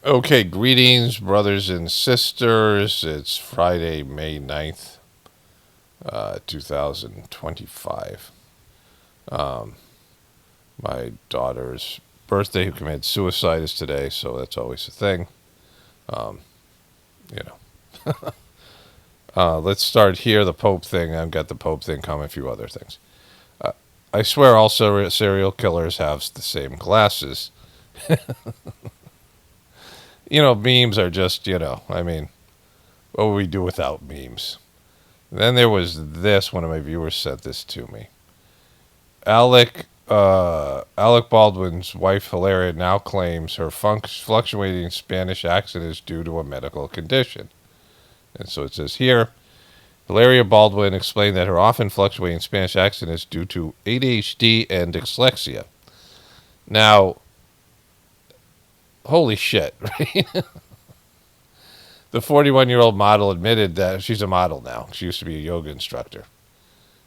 Okay, greetings, brothers and sisters. It's Friday, May 9th, 2025. Um, my daughter's birthday, who committed suicide, is today, so that's always a thing. Um, you know. Let's start here. The Pope thing. I've got the Pope thing coming, a few other things. Uh, I swear all serial killers have the same glasses. Memes are just, I mean, what would we do without memes? Then there was this. One of my viewers sent this to me. Alec Baldwin's wife Hilaria now claims her fluctuating Spanish accent is due to a medical condition. And so it says here, Hilaria Baldwin explained that her often fluctuating Spanish accent is due to AHHD and dyslexia. Now, holy shit, right? The 41-year-old model admitted that she's a model now. She used to be a yoga instructor.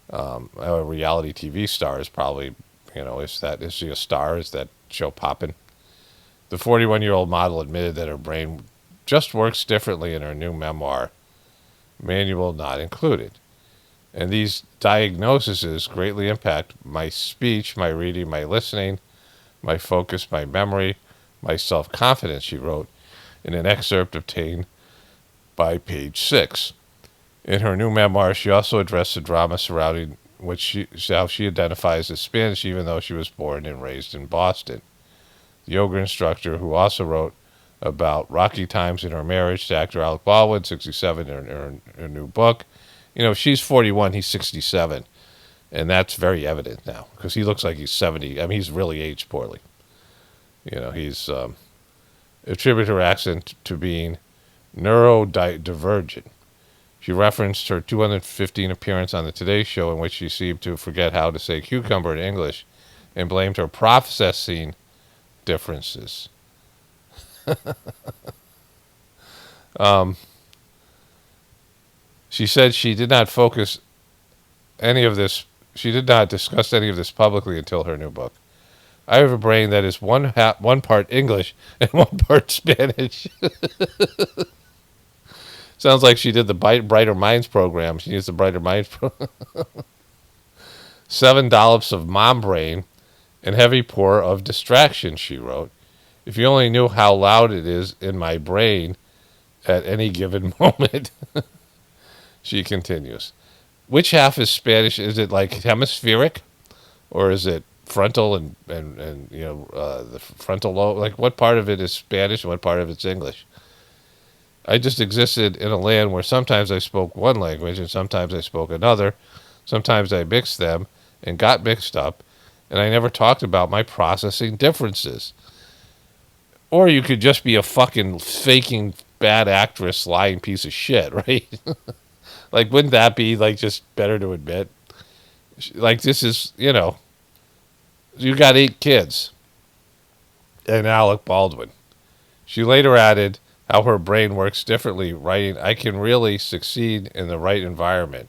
A reality TV star is probably, is she a star? Is that show popping? The 41-year-old model admitted that her brain just works differently in her new memoir, Manual Not Included. And these diagnoses greatly impact my speech, my reading, my listening, my focus, my memory, my self-confidence, she wrote in an excerpt obtained by Page 6. In her new memoir, she also addressed the drama surrounding how she identifies as Spanish, even though she was born and raised in Boston. The yoga instructor, who also wrote about rocky times in her marriage to actor Alec Baldwin, 67, in her new book. She's 41, he's 67, and that's very evident now because he looks like he's 70. I mean, he's really aged poorly. He's attributed her accent to being neurodivergent. She referenced her 2015 appearance on the Today Show in which she seemed to forget how to say cucumber in English and blamed her processing differences. She said she did not discuss any of this publicly until her new book. I have a brain that is one part English and one part Spanish. Sounds like she did the Brighter Minds program. She used the Brighter Minds program. 7 dollops of mom brain and heavy pour of distraction, she wrote. If you only knew how loud it is in my brain at any given moment. She continues. Which half is Spanish? Is it like hemispheric? Or is it frontal and the frontal lobe? Like, what part of it is Spanish and what part of it's English? I just existed in a land where sometimes I spoke one language and sometimes I spoke another. Sometimes I mixed them and got mixed up, and I never talked about my processing differences. Or you could just be a fucking faking bad actress, lying piece of shit, right? Like, wouldn't that be, like, just better to admit? Like, this is, you got 8 kids and Alec Baldwin. She later added how her brain works differently, writing, I can really succeed in the right environment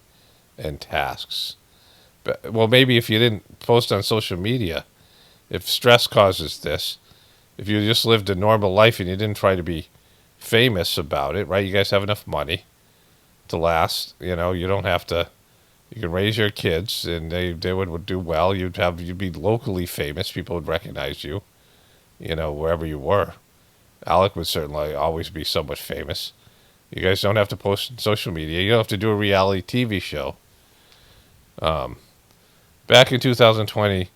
and tasks. But, well, maybe if you didn't post on social media, if stress causes this, if you just lived a normal life and you didn't try to be famous about it, right? You guys have enough money to last. You don't have to. You can raise your kids, and they would do well. You'd be locally famous. People would recognize you, wherever you were. Alec would certainly always be somewhat famous. You guys don't have to post on social media. You don't have to do a reality TV show. Back in 2020,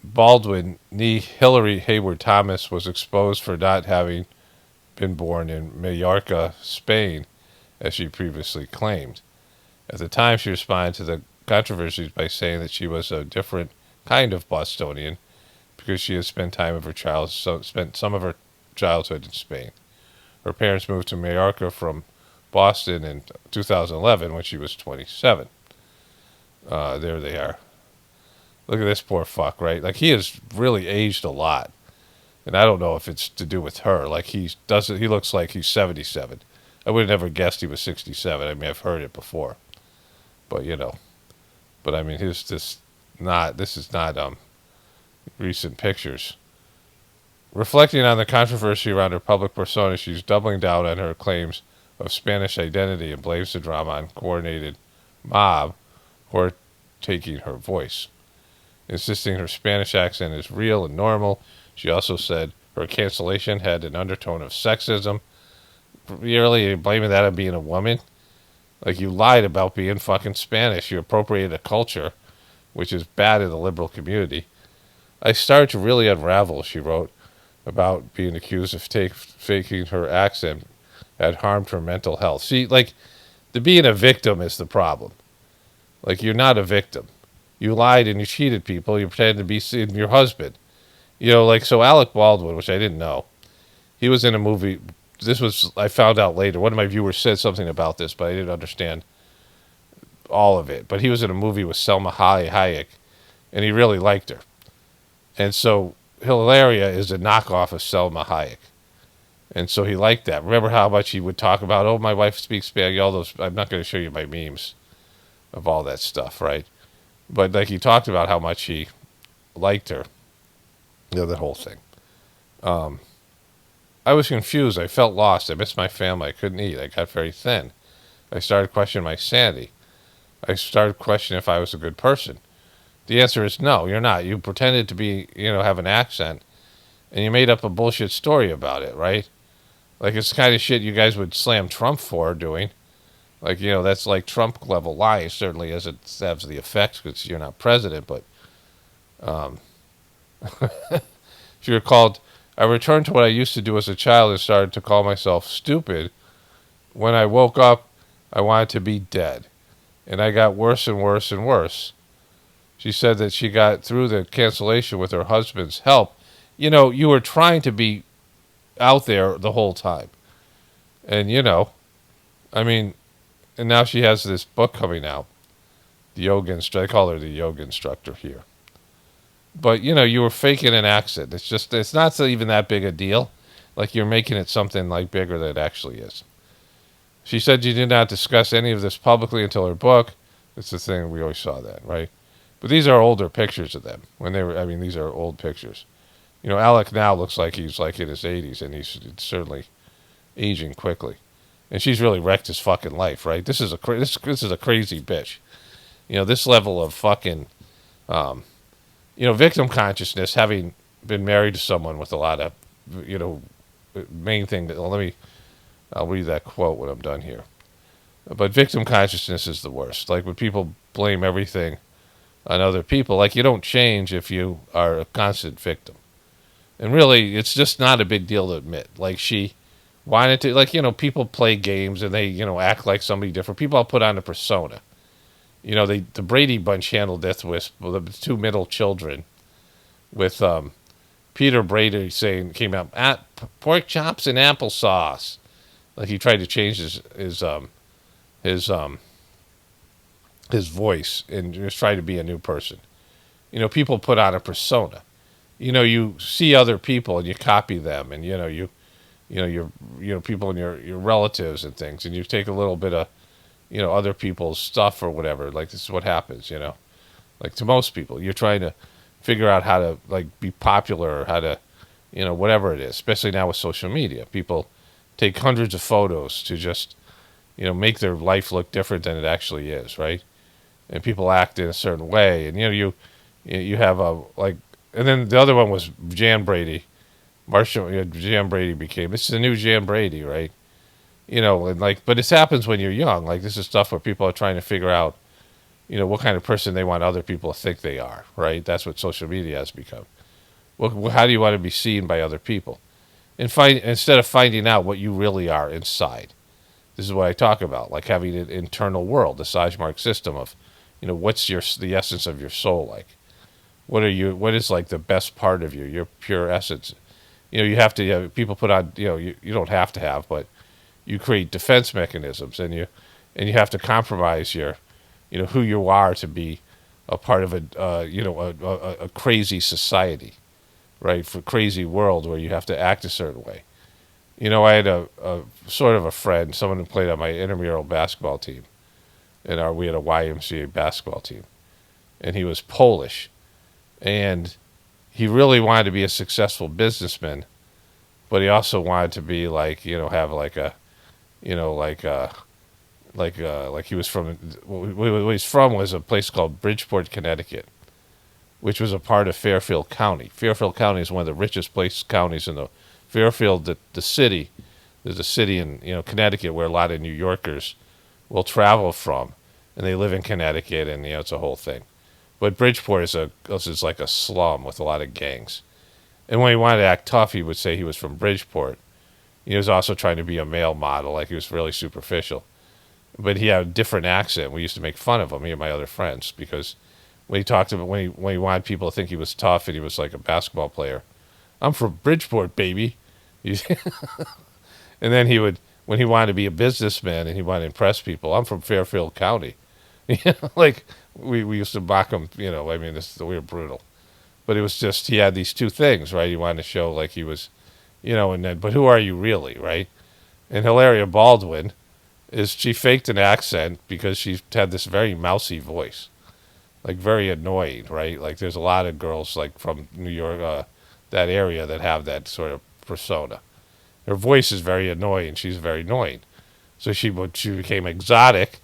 Baldwin, nee Hillary Hayward Thomas, was exposed for not having been born in Mallorca, Spain, as she previously claimed. At the time, she responded to the controversies by saying that she was a different kind of Bostonian because she had spent some of her childhood in Spain. Her parents moved to Mallorca from Boston in 2011 when she was 27. There they are. Look at this poor fuck, right? Like, he has really aged a lot. And I don't know if it's to do with her. Like, he looks like he's 77. I would have never guessed he was 67. I mean, I've heard it before. But, I mean, this is not recent pictures. Reflecting on the controversy around her public persona, she's doubling down on her claims of Spanish identity and blames the drama on coordinated mob who are taking her voice, insisting her Spanish accent is real and normal. She also said her cancellation had an undertone of sexism. You're really blaming that on being a woman? Like, you lied about being fucking Spanish. You appropriated a culture, which is bad in the liberal community. I started to really unravel, she wrote, about being accused of faking her accent had harmed her mental health. See, like, the being a victim is the problem. Like, you're not a victim. You lied and you cheated people. You pretended to be your husband. You know, like, so Alec Baldwin, which I didn't know, he was in a movie. This was, I found out later. One of my viewers said something about this, but I didn't understand all of it. But he was in a movie with Selma Hayek, and he really liked her. And so Hilaria is a knockoff of Selma Hayek. And so he liked that. Remember how much he would talk about, oh, my wife speaks Spanish, all those. I'm not going to show you my memes of all that stuff, right? But like, he talked about how much he liked her. You know, that whole thing. I was confused. I felt lost. I missed my family. I couldn't eat. I got very thin. I started questioning my sanity. I started questioning if I was a good person. The answer is no, you're not. You pretended to be, have an accent, and you made up a bullshit story about it, right? Like, it's the kind of shit you guys would slam Trump for doing. Like, that's like Trump level lies, certainly as it has the effects because you're not president, but if you recalled, I returned to what I used to do as a child and started to call myself stupid. When I woke up, I wanted to be dead. And I got worse and worse and worse. She said that she got through the cancellation with her husband's help. You were trying to be out there the whole time. And, and now she has this book coming out. The yoga instructor. I call her the yoga instructor here. But, you were faking an accent. It's not even that big a deal. Like, you're making it something like bigger than it actually is. She said she did not discuss any of this publicly until her book. It's the thing, we always saw that, right? But these are older pictures of them. These are old pictures. Alec now looks like he's like in his 80s, and he's certainly aging quickly. And she's really wrecked his fucking life, right? This is a crazy bitch. This level of fucking, victim consciousness, having been married to someone with a lot of, main thing that, I'll read that quote when I'm done here. But victim consciousness is the worst. Like, when people blame everything on other people, like, you don't change if you are a constant victim. And really, it's just not a big deal to admit. Like, she wanted to, people play games and they, act like somebody different. People all put on a persona. The Brady Bunch handled this with the two middle children with Peter Brady came out, pork chops and applesauce. Like, he tried to change his voice and just try to be a new person. People put on a persona. You see other people and you copy them, and your people and your relatives and things, and you take a little bit of other people's stuff or whatever. Like, this is what happens. Like, to most people, you're trying to figure out how to, like, be popular or how to whatever it is. Especially now with social media, people take hundreds of photos to just make their life look different than it actually is, right? And people act in a certain way, and you have a, like, and then the other one was Jan Brady. Jan Brady became, this is the new Jan Brady, right? And like, but this happens when you're young. Like, this is stuff where people are trying to figure out, what kind of person they want other people to think they are, right? That's what social media has become. Well, how do you want to be seen by other people? And instead of finding out what you really are inside. This is what I talk about, like having an internal world, the Sajmark system of, what's the essence of your soul like? What is like the best part of you, your pure essence? You have to have, people put on, you don't have to have, but you create defense mechanisms, and you have to compromise your, who you are to be a part of a crazy society, right? For crazy world where you have to act a certain way. I had a sort of a friend, someone who played on my intramural basketball team, and we had a YMCA basketball team, and he was Polish, and he really wanted to be a successful businessman, but he also wanted to be like, have like a, like he was from, where he's from was a place called Bridgeport, Connecticut, which was a part of Fairfield County. Fairfield County is one of the richest counties in the Fairfield, the city. There's a city in Connecticut where a lot of New Yorkers will travel from, and they live in Connecticut, and it's a whole thing. But Bridgeport is like a slum with a lot of gangs. And when he wanted to act tough, he would say he was from Bridgeport. He was also trying to be a male model, like he was really superficial. But he had a different accent. We used to make fun of him, me and my other friends, because when he talked about when he wanted people to think he was tough and he was like a basketball player, I'm from Bridgeport, baby. And then when he wanted to be a businessman and he wanted to impress people, I'm from Fairfield County. Like we used to mock him. We were brutal, but it was just he had these two things, right? He wanted to show like he was, and then but who are you really, right? And Hilaria Baldwin she faked an accent because she had this very mousy voice, like very annoying, right? Like there's a lot of girls like from New York, that area that have that sort of persona. Her voice is very annoying. She's very annoying. So she became exotic,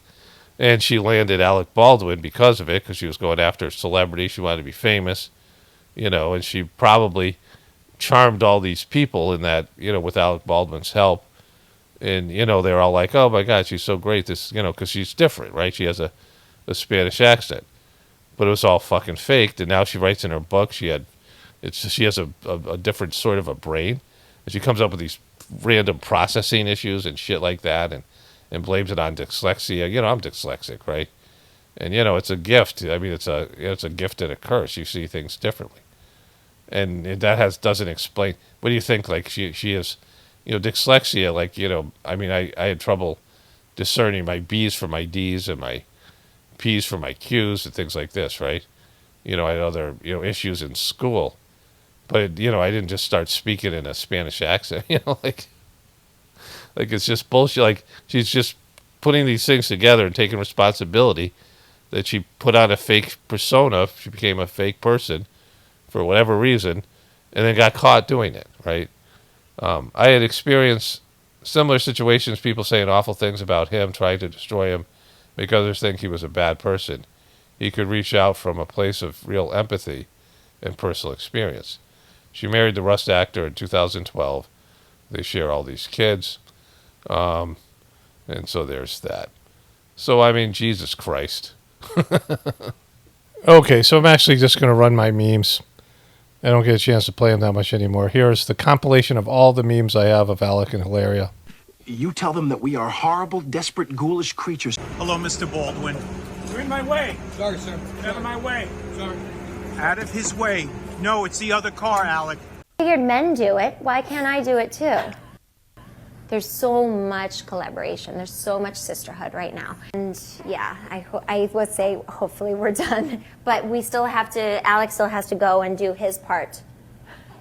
and she landed Alec Baldwin because of it, because she was going after celebrity. She wanted to be famous, and she probably charmed all these people in that, with Alec Baldwin's help. And, they were all like, oh, my God, she's so great. This, because she's different, right? She has a Spanish accent. But it was all fucking faked. And now she writes in her book, she has a different sort of a brain. And she comes up with these random processing issues and shit like that and blames it on dyslexia. I'm dyslexic, right? And, it's a gift. I mean, it's a gift and a curse. You see things differently. And that doesn't explain. What do you think? Like, she is, dyslexia, like, I had trouble discerning my B's from my D's and my P's from my Q's and things like this, right? I had other, issues in school. But, I didn't just start speaking in a Spanish accent, like it's just bullshit. Like, she's just putting these things together and taking responsibility that she put on a fake persona. She became a fake person for whatever reason and then got caught doing it, right? I had experienced similar situations, people saying awful things about him, trying to destroy him, make others think he was a bad person. He could reach out from a place of real empathy and personal experience. She married the Rust actor in 2012. They share all these kids. And so there's that. So, I mean, Jesus Christ. Okay, so I'm actually just going to run my memes. I don't get a chance to play them that much anymore. Here's the compilation of all the memes I have of Alec and Hilaria. You tell them that we are horrible, desperate, ghoulish creatures. Hello, Mr. Baldwin. You're in my way. Sorry, sir. Get out of my way. Sorry. Out of his way. No, it's the other car, Alec. I figured men do it. Why can't I do it too? There's so much collaboration. There's so much sisterhood right now. And yeah, I would say hopefully we're done. But we still have to, Alex still has to go and do his part.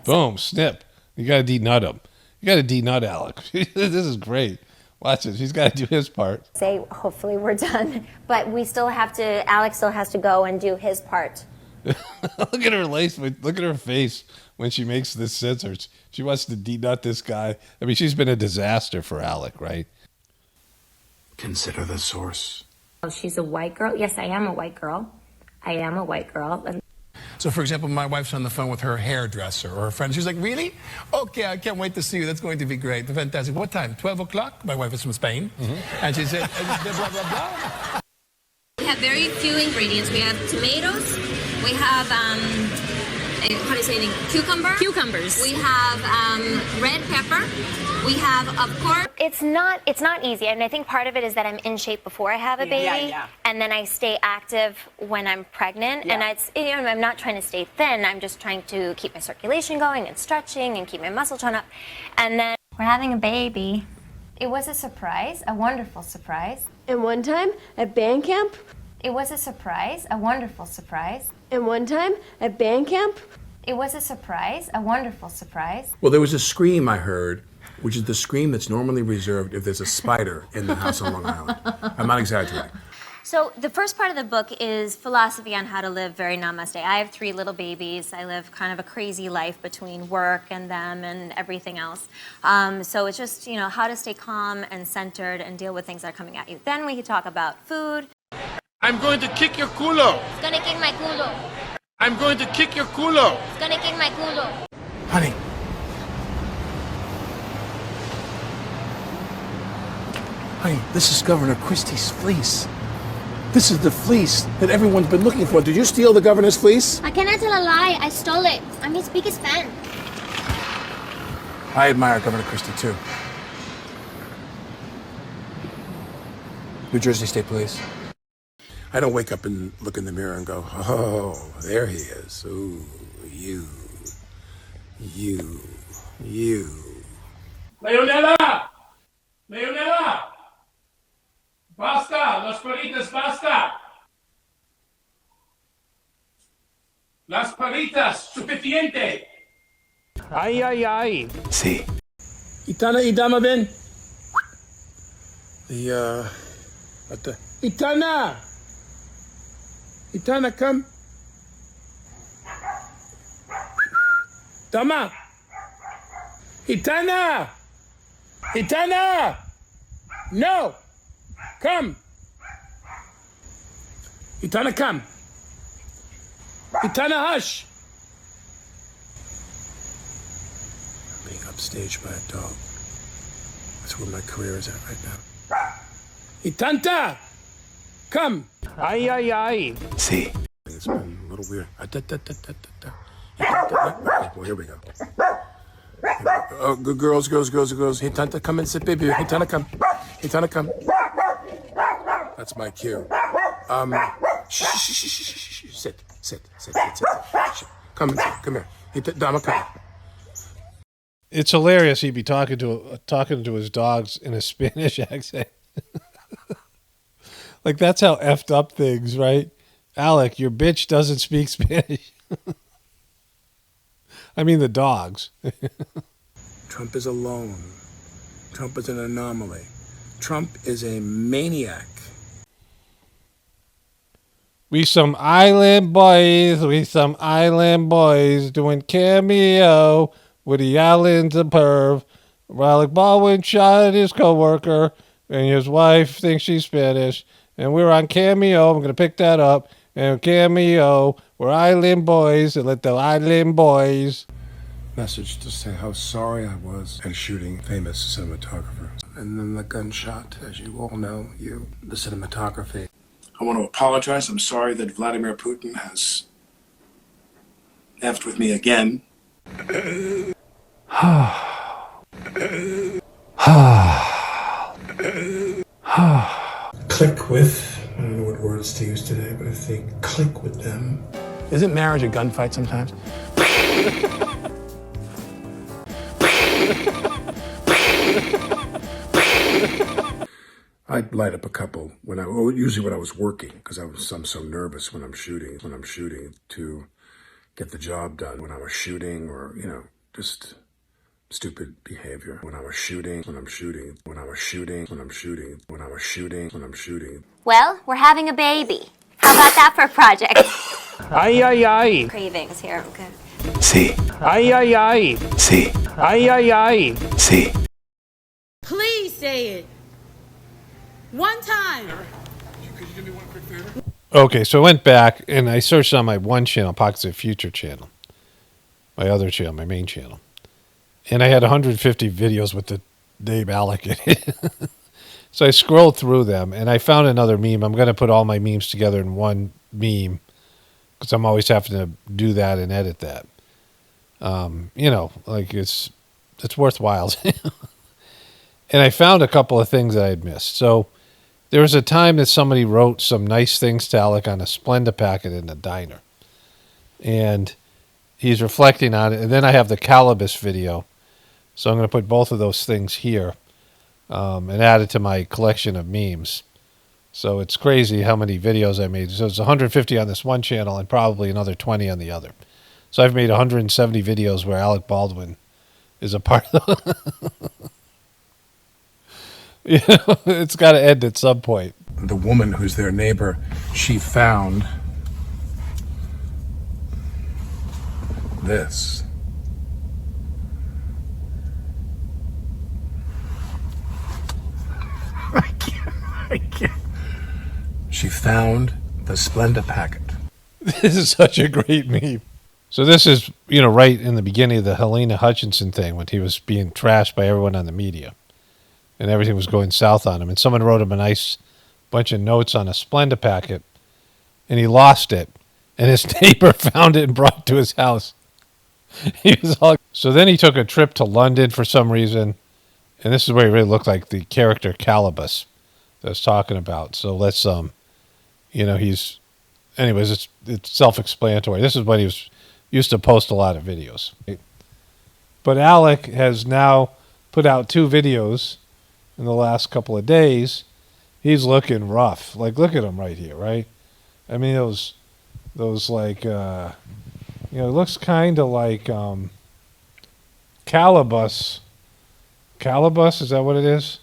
Boom, snip. You got to de-nut him. You got to de-nut Alec. This is great. Watch it. She's got to do his part. Say hopefully we're done. But we still have to, Alex still has to go and do his part. Look at her look at her face when she makes this scissors. She wants to de-nut this guy. I mean, she's been a disaster for Alec, right? Consider the source. Oh, she's a white girl? Yes, I am a white girl. I am a white girl. So, for example, my wife's on the phone with her hairdresser or her friend. She's like, really? Okay, I can't wait to see you. That's going to be great. Fantastic. What time? 12 o'clock? My wife is from Spain. Mm-hmm. And she said, blah, blah, blah. We have very few ingredients. We have tomatoes. We have, how do you say it? Cucumbers. We have red pepper. We have, of course. It's not easy, and I think part of it is that I'm in shape before I have a baby, and then I stay active when I'm pregnant, and I'm not trying to stay thin. I'm just trying to keep my circulation going and stretching and keep my muscle tone up, and then we're having a baby. It was a surprise, a wonderful surprise. And one time at band camp. It was a surprise, a wonderful surprise. And one time at band camp. It was a surprise, a wonderful surprise. Well, there was a scream I heard, which is the scream that's normally reserved if there's a spider in the house on Long Island. I'm not exaggerating. So the first part of the book is philosophy on how to live very namaste. I have 3 little babies. I live kind of a crazy life between work and them and everything else. So it's just, you know, how to stay calm and centered and deal with things that are coming at you. Then we can talk about food. I'm going to kick your culo. It's gonna kick my culo. I'm going to kick your culo. It's gonna kick my culo. Honey. Honey, this is Governor Christie's fleece. This is the fleece that everyone's been looking for. Did you steal the governor's fleece? I cannot tell a lie. I stole it. I'm his biggest fan. I admire Governor Christie, too. New Jersey State Police. I don't wake up and look in the mirror and go, oh, there he is. Ooh, you. Leonela! Leonela! Basta! Las palitas, basta! Las palitas, suficiente! Ay, ay, ay. See. Itana idama ben? What the? Itana! Itana, come. Dama! Itana! Itana! No! Come! Itana, come! Itana, hush! Being upstaged by a dog. That's where my career is at right now. Itanta! Come! Ay, ay, ay. See. It's been a little weird. Well, here we go. Oh, good girls. Hey, Tanta, come and sit, baby. Hey, Tanta, come. Hey, Tanta, come. That's my cue. Shh. Sit. Come here. Hey, Dama, come. It's hilarious. He'd be talking to his dogs in a Spanish accent. Like, that's how effed up things, right? Alec, your bitch doesn't speak Spanish. I mean the dogs. Trump is alone. Trump is an anomaly. Trump is a maniac. We some island boys doing cameo. Woody Allen's a perv. Alec Baldwin shot his coworker, and his wife thinks she's Spanish. And we're on Cameo. I'm going to pick that up. And Cameo, we're island boys, and let the island boys. Message to say how sorry I was at shooting famous cinematographer. And then the gunshot, as you all know, the cinematography. I want to apologize. I'm sorry that Vladimir Putin has effed with me again. Click with, I don't know what words to use today, but if they click with them. Isn't marriage a gunfight sometimes? I'd light up a couple usually when I was working, because I'm so nervous when I'm shooting to get the job done. When I was shooting, or just stupid behavior. When I'm shooting. Well, we're having a baby. How about that for a project? Ay, ay, ay. Cravings here, okay. See. Ay, ay, ay. See. Ay, ay, ay. See. Please say it. One time. Could you do me one quick favor? Okay, so I went back and I searched on my one channel, Pockets of Future channel. My other channel, my main channel. And I had 150 videos with the name Alec in it. So I scrolled through them and I found another meme. I'm going to put all my memes together in one meme because I'm always having to do that and edit that. Like it's worthwhile. And I found a couple of things that I had missed. So there was a time that somebody wrote some nice things to Alec on a Splenda packet in a diner. And he's reflecting on it. And then I have the Calibus video. So I'm going to put both of those things here and add it to my collection of memes. So it's crazy how many videos I made. So it's 150 on this one channel and probably another 20 on the other. So I've made 170 videos where Alec Baldwin is a part of the... It's got to end at some point. the woman who's their neighbor, she found this. I can't. She found the Splenda packet. This is such a great meme. So this is, right in the beginning of the Helena Hutchinson thing when he was being trashed by everyone on the media. And everything was going south on him. And someone wrote him a nice bunch of notes on a Splenda packet. And he lost it. And his neighbor found it and brought it to his house. He was all... So then he took a trip to London for some reason. And this is where he really looked like the character Calibus that I was talking about. So let's, he's... Anyways, it's self-explanatory. This is when he used to post a lot of videos. But Alec has now put out 2 videos in the last couple of days. He's looking rough. Like, look at him right here, right? I mean, those like, it looks kind of like Calibus. Calibus, is that what it is?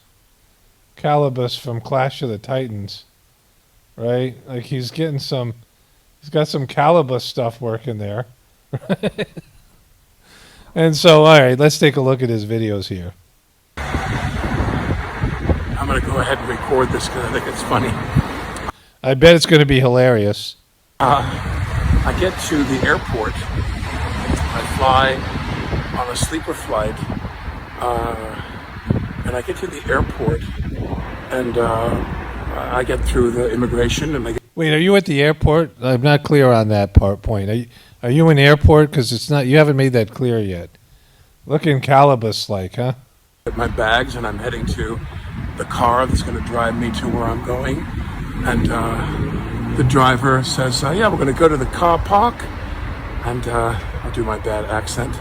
Calibus from Clash of the Titans, right? Like, he's got some Calibus stuff working there. And so, all right, let's take a look at his videos here. I'm going to go ahead and record this because I think it's funny. I bet it's going to be hilarious. I get to the airport. I fly on a sleeper flight. And I get to the airport. And I get through the immigration. And Wait, are you at the airport? I'm not clear on that point. Are you in airport? Because it's not. You haven't made that clear yet. Looking Calibus-like, huh? Get my bags, and I'm heading to the car that's going to drive me to where I'm going. And the driver says, yeah, we're going to go to the car park. And I'll do my bad accent.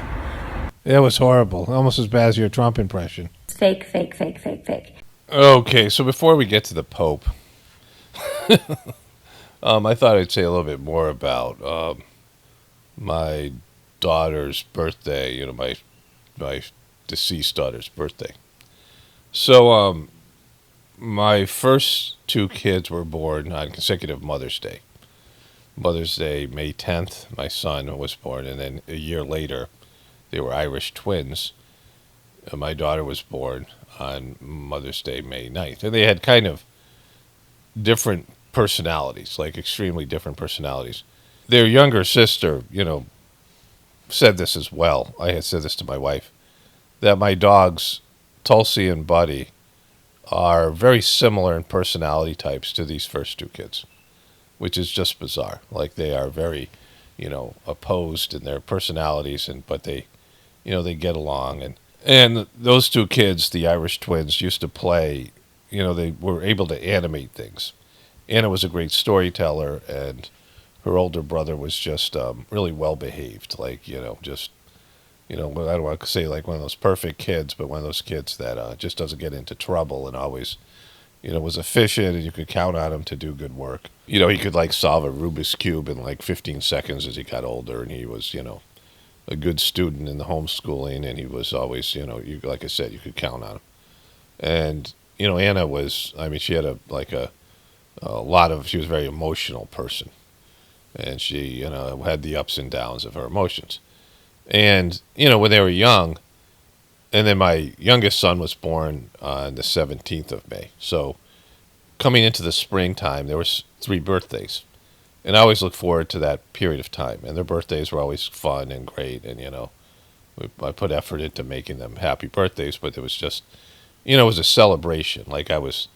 It was horrible. Almost as bad as your Trump impression. Fake, fake, fake, fake, fake. Okay, so before we get to the Pope, I thought I'd say a little bit more about my daughter's birthday, my deceased daughter's birthday. So my first 2 kids were born on consecutive Mother's Day. Mother's Day, May 10th, my son was born, and then a year later, they were Irish twins. My daughter was born on Mother's Day, May 9th. And they had kind of different personalities, like extremely different personalities. Their younger sister, said this as well. I had said this to my wife, that my dogs, Tulsi and Buddy, are very similar in personality types to these first 2 kids, which is just bizarre. Like, they are very, opposed in their personalities, but they, they get along. And those 2 kids, the Irish twins, used to play, they were able to animate things. Anna was a great storyteller, and her older brother was just really well behaved. Like, I don't want to say like one of those perfect kids, but one of those kids that just doesn't get into trouble and always, was efficient, and you could count on him to do good work. He could like solve a Rubik's Cube in like 15 seconds as he got older, and he was, a good student in the homeschooling, and he was always, like I said, you could count on him. And, Anna was, she had she was a very emotional person. And she, had the ups and downs of her emotions. And, when they were young, and then my youngest son was born on the 17th of May. So coming into the springtime, there was 3 birthdays. And I always look forward to that period of time. And their birthdays were always fun and great. And, I put effort into making them happy birthdays, but it was just, it was a celebration. Like I was,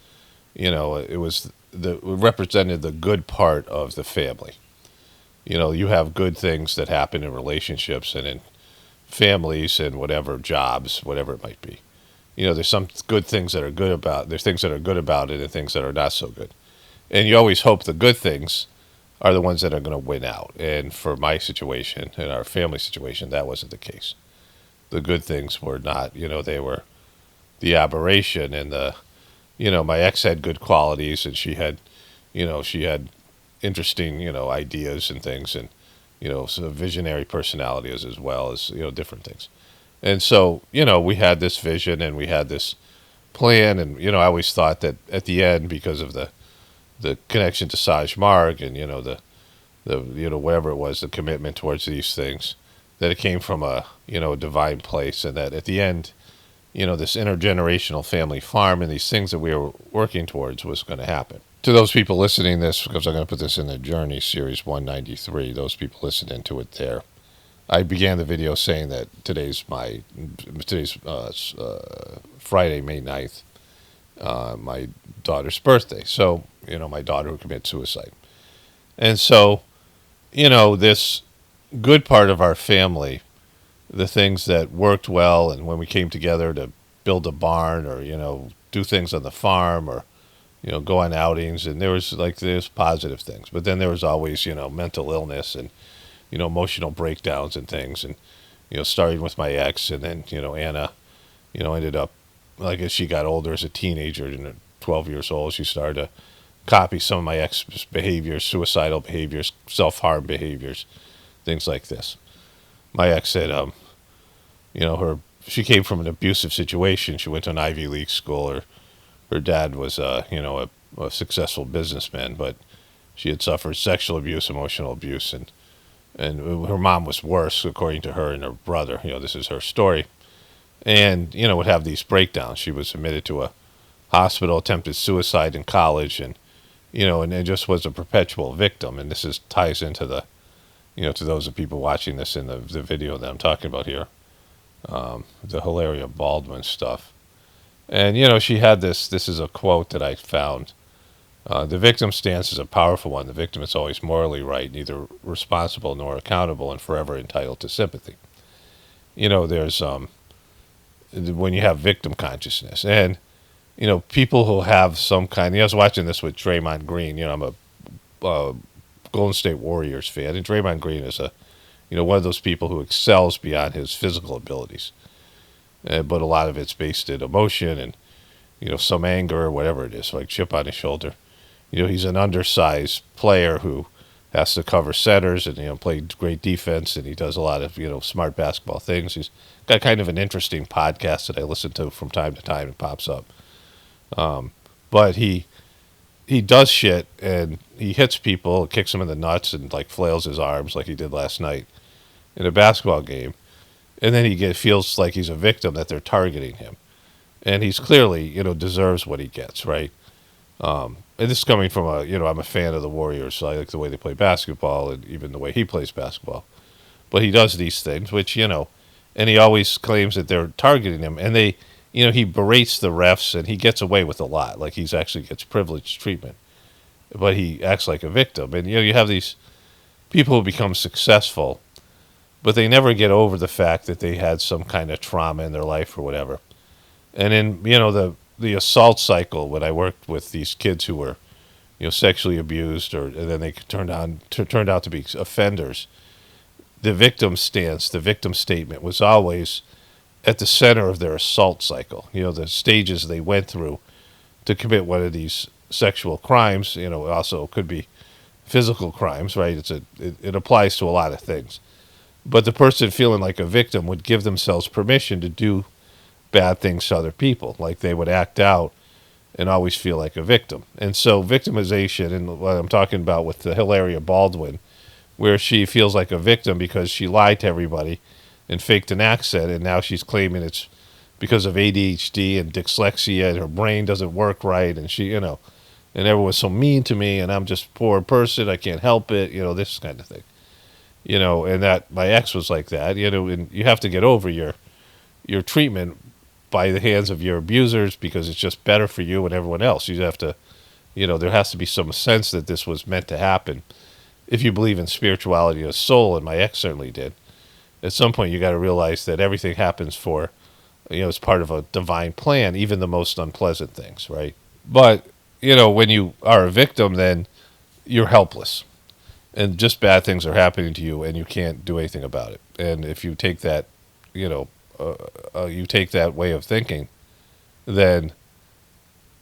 it represented the good part of the family. You have good things that happen in relationships and in families and whatever, jobs, whatever it might be. There's some good things that are good about, there's things that are good about it and things that are not so good. And you always hope the good things are the ones that are going to win out. And for my situation and our family situation, that wasn't the case. The good things were not, they were the aberration. And my ex had good qualities, and she had interesting, ideas and things, and, some visionary personalities as well as, different things. And so, we had this vision and we had this plan. And, I always thought that at the end, because of the, the connection to Sajmarg and, whatever it was, the commitment towards these things, that it came from a divine place, and that at the end, this intergenerational family farm and these things that we were working towards was going to happen. To those people listening to this, because I'm going to put this in the Journey Series 193, those people listening to it there, I began the video saying that today's Friday, May 9th, my daughter's birthday. So, my daughter who committed suicide. And so, this good part of our family, the things that worked well, and when we came together to build a barn or, do things on the farm or, go on outings, and there's positive things. But then there was always, mental illness and, emotional breakdowns and things. And, starting with my ex, and then, Anna, ended up, like as she got older as a teenager, 12 years old, she started to copy some of my ex's behaviors, suicidal behaviors, self-harm behaviors, things like this. My ex said, she came from an abusive situation. She went to an Ivy League school. Her dad was, a successful businessman, but she had suffered sexual abuse, emotional abuse, and her mom was worse, according to her and her brother. This is her story. And, would have these breakdowns. She was admitted to a hospital, attempted suicide in college, and, and just was a perpetual victim. And this ties into the, to those of people watching this in the video that I'm talking about here, the Hilaria Baldwin stuff. And, she had this is a quote that I found. The victim stance is a powerful one. The victim is always morally right, neither responsible nor accountable, and forever entitled to sympathy. There's, when you have victim consciousness, and, people who have some kind, I was watching this with Draymond Green. I'm a Golden State Warriors fan, and Draymond Green is one of those people who excels beyond his physical abilities. But a lot of it's based in emotion and, some anger or whatever it is, like chip on his shoulder. He's an undersized player who has to cover centers and, play great defense, and he does a lot of, smart basketball things. He's got kind of an interesting podcast that I listen to from time to time. It pops up. But he does shit, and he hits people, kicks them in the nuts, and, flails his arms like he did last night in a basketball game. And then he feels like he's a victim, that they're targeting him. And he's clearly, deserves what he gets, right? And this is coming from I'm a fan of the Warriors, so I like the way they play basketball and even the way he plays basketball. But he does these things, which, and he always claims that they're targeting him. And they, he berates the refs, and he gets away with a lot. Like, he's actually gets privileged treatment. But he acts like a victim. And, you have these people who become successful, but they never get over the fact that they had some kind of trauma in their life or whatever. And in, the assault cycle, when I worked with these kids who were, sexually abused, and then they turned out to be offenders, the victim stance, the victim statement was always at the center of their assault cycle. The stages they went through to commit one of these sexual crimes. Also could be physical crimes, right? It applies to a lot of things. But the person feeling like a victim would give themselves permission to do bad things to other people. Like, they would act out and always feel like a victim. And so victimization, and what I'm talking about with the Hilaria Baldwin, where she feels like a victim because she lied to everybody and faked an accent, and now she's claiming it's because of ADHD and dyslexia, and her brain doesn't work right, and she, and everyone's so mean to me, and I'm just a poor person, I can't help it, this kind of thing. And that my ex was like that, and you have to get over your treatment by the hands of your abusers, because it's just better for you and everyone else. You have to, there has to be some sense that this was meant to happen. If you believe in spirituality of soul, and my ex certainly did, at some point you got to realize that everything happens for, it's part of a divine plan, even the most unpleasant things, right? But, when you are a victim, then you're helpless. And just bad things are happening to you, and you can't do anything about it. And if you take that, you take that way of thinking, then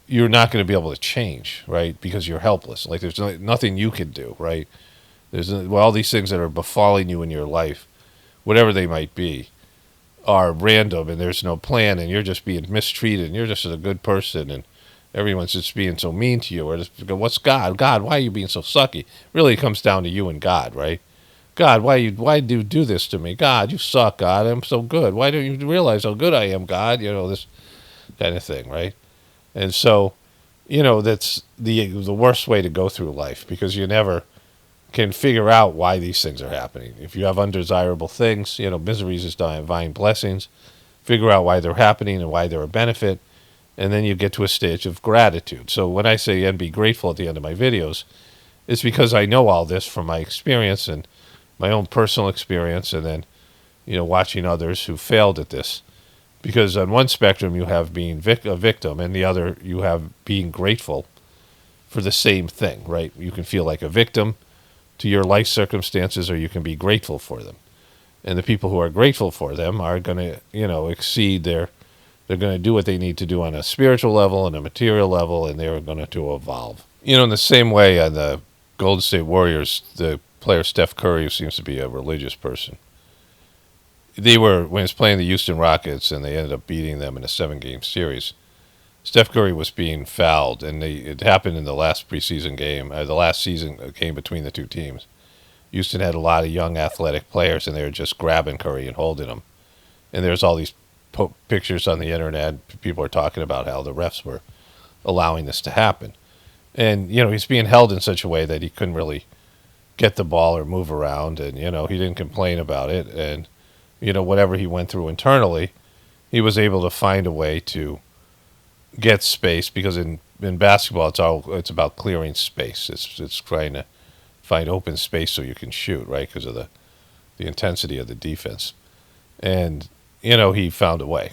you're not going to be able to change, right? Because you're helpless. Like, there's nothing you can do, right? There's all these things that are befalling you in your life, whatever they might be, are random, and there's no plan, and you're just being mistreated, and you're just a good person, and everyone's just being so mean to you, or just go, what's God? God, why are you being so sucky? Really, it comes down to you and God, right? God, why do you do this to me? God, you suck, God. I'm so good. Why don't you realize how good I am, God? This kind of thing, right? And so, that's the worst way to go through life, because you never can figure out why these things are happening. If you have undesirable things, miseries is divine blessings. Figure out why they're happening and why they're a benefit, and then you get to a stage of gratitude. So when I say and be grateful at the end of my videos, it's because I know all this from my experience and my own personal experience, and then watching others who failed at this. Because on one spectrum you have being a victim, and the other you have being grateful for the same thing, right? You can feel like a victim to your life circumstances, or you can be grateful for them. And the people who are grateful for them are going to, exceed they're going to do what they need to do on a spiritual level and a material level, and they're going to evolve. In the same way on the Golden State Warriors, the player Steph Curry, who seems to be a religious person, when he was playing the Houston Rockets and they ended up beating them in a 7-game series, Steph Curry was being fouled, and it happened in the last preseason game, the last season game between the two teams. Houston had a lot of young athletic players, and they were just grabbing Curry and holding him. And there's all these pictures on the internet. People are talking about how the refs were allowing this to happen. And, he's being held in such a way that he couldn't really get the ball or move around, and, he didn't complain about it. And, whatever he went through internally, he was able to find a way to get space, because in basketball it's about clearing space. It's trying to find open space so you can shoot, right, because of the intensity of the defense. And he found a way,